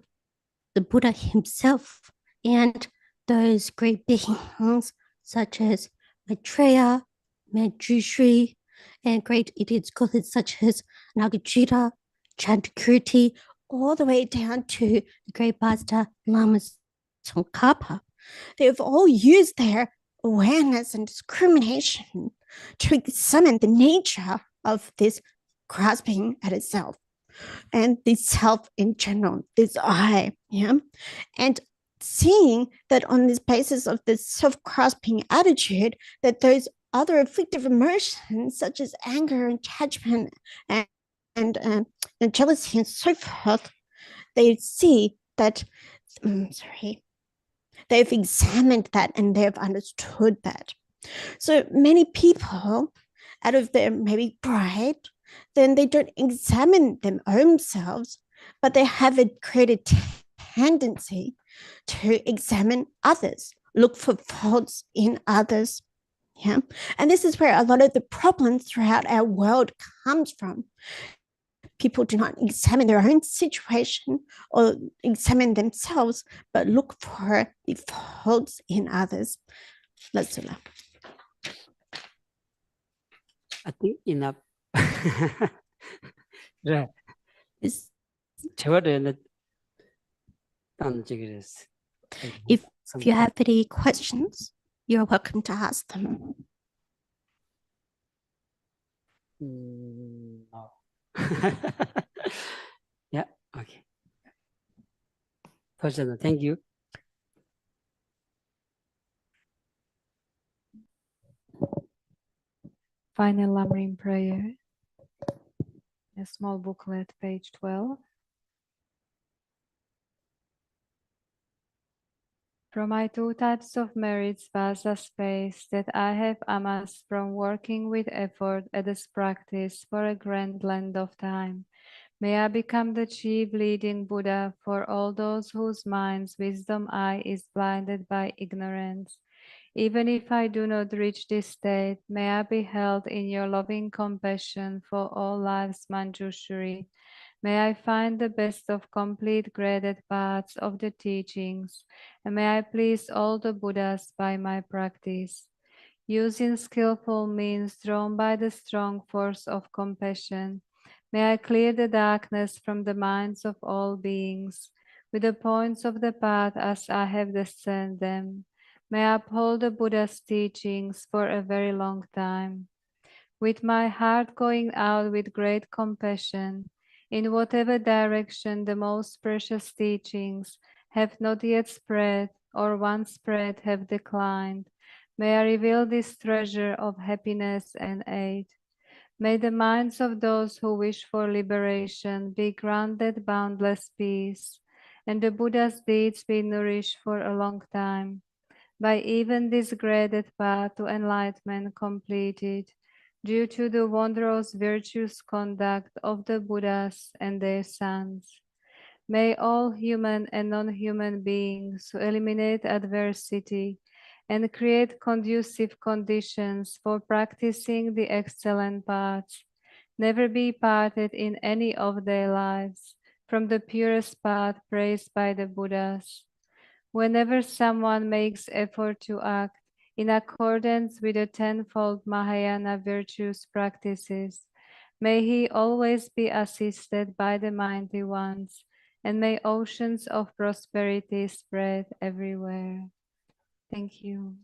the Buddha himself and those great beings such as Maitreya, Manjushri, and great idiot scholars such as Nagarjuna, Chandrakirti, all the way down to the great Master Lama Tsongkhapa, they've all used their awareness and discrimination to examine the nature of this grasping at itself and the self in general, this I, and seeing that on this basis of this self-grasping attitude, that those other afflictive emotions such as anger and attachment and jealousy and so forth, they see that, they've examined that and they've understood that. So many people, out of their maybe pride, then they don't examine their own selves, but they have a created tendency to examine others, look for faults in others. And this is where a lot of the problems throughout our world comes from. People do not examine their own situation or examine themselves, but look for the faults in others. Let's do that. I think enough. 네. 저거는 던지기랬어. If you have any questions, you're welcome to ask them. No. Yeah, okay. Thank you. Final Lamrim prayer. A small booklet, page 12. From my 2 types of merits vasa space that I have amassed from working with effort at this practice for a grand length of time, may I become the chief leading Buddha for all those whose minds' wisdom eye is blinded by ignorance. Even if I do not reach this state, may I be held in your loving compassion for all lives, Manjushri. May I find the best of complete graded paths of the teachings, and may I please all the Buddhas by my practice. Using skillful means drawn by the strong force of compassion, may I clear the darkness from the minds of all beings, with the points of the path as I have discerned them. May I uphold the Buddha's teachings for a very long time. With my heart going out with great compassion, in whatever direction the most precious teachings have not yet spread or once spread have declined, may I reveal this treasure of happiness and aid. May the minds of those who wish for liberation be granted boundless peace, and the Buddha's deeds be nourished for a long time. By even this graded path to enlightenment completed, due to the wondrous virtuous conduct of the Buddhas and their sons. May all human and non-human beings who eliminate adversity and create conducive conditions for practicing the excellent paths never be parted in any of their lives from the purest path praised by the Buddhas. Whenever someone makes effort to act in accordance with the tenfold Mahayana virtues practices, may he always be assisted by the mighty ones, and may oceans of prosperity spread everywhere. Thank you.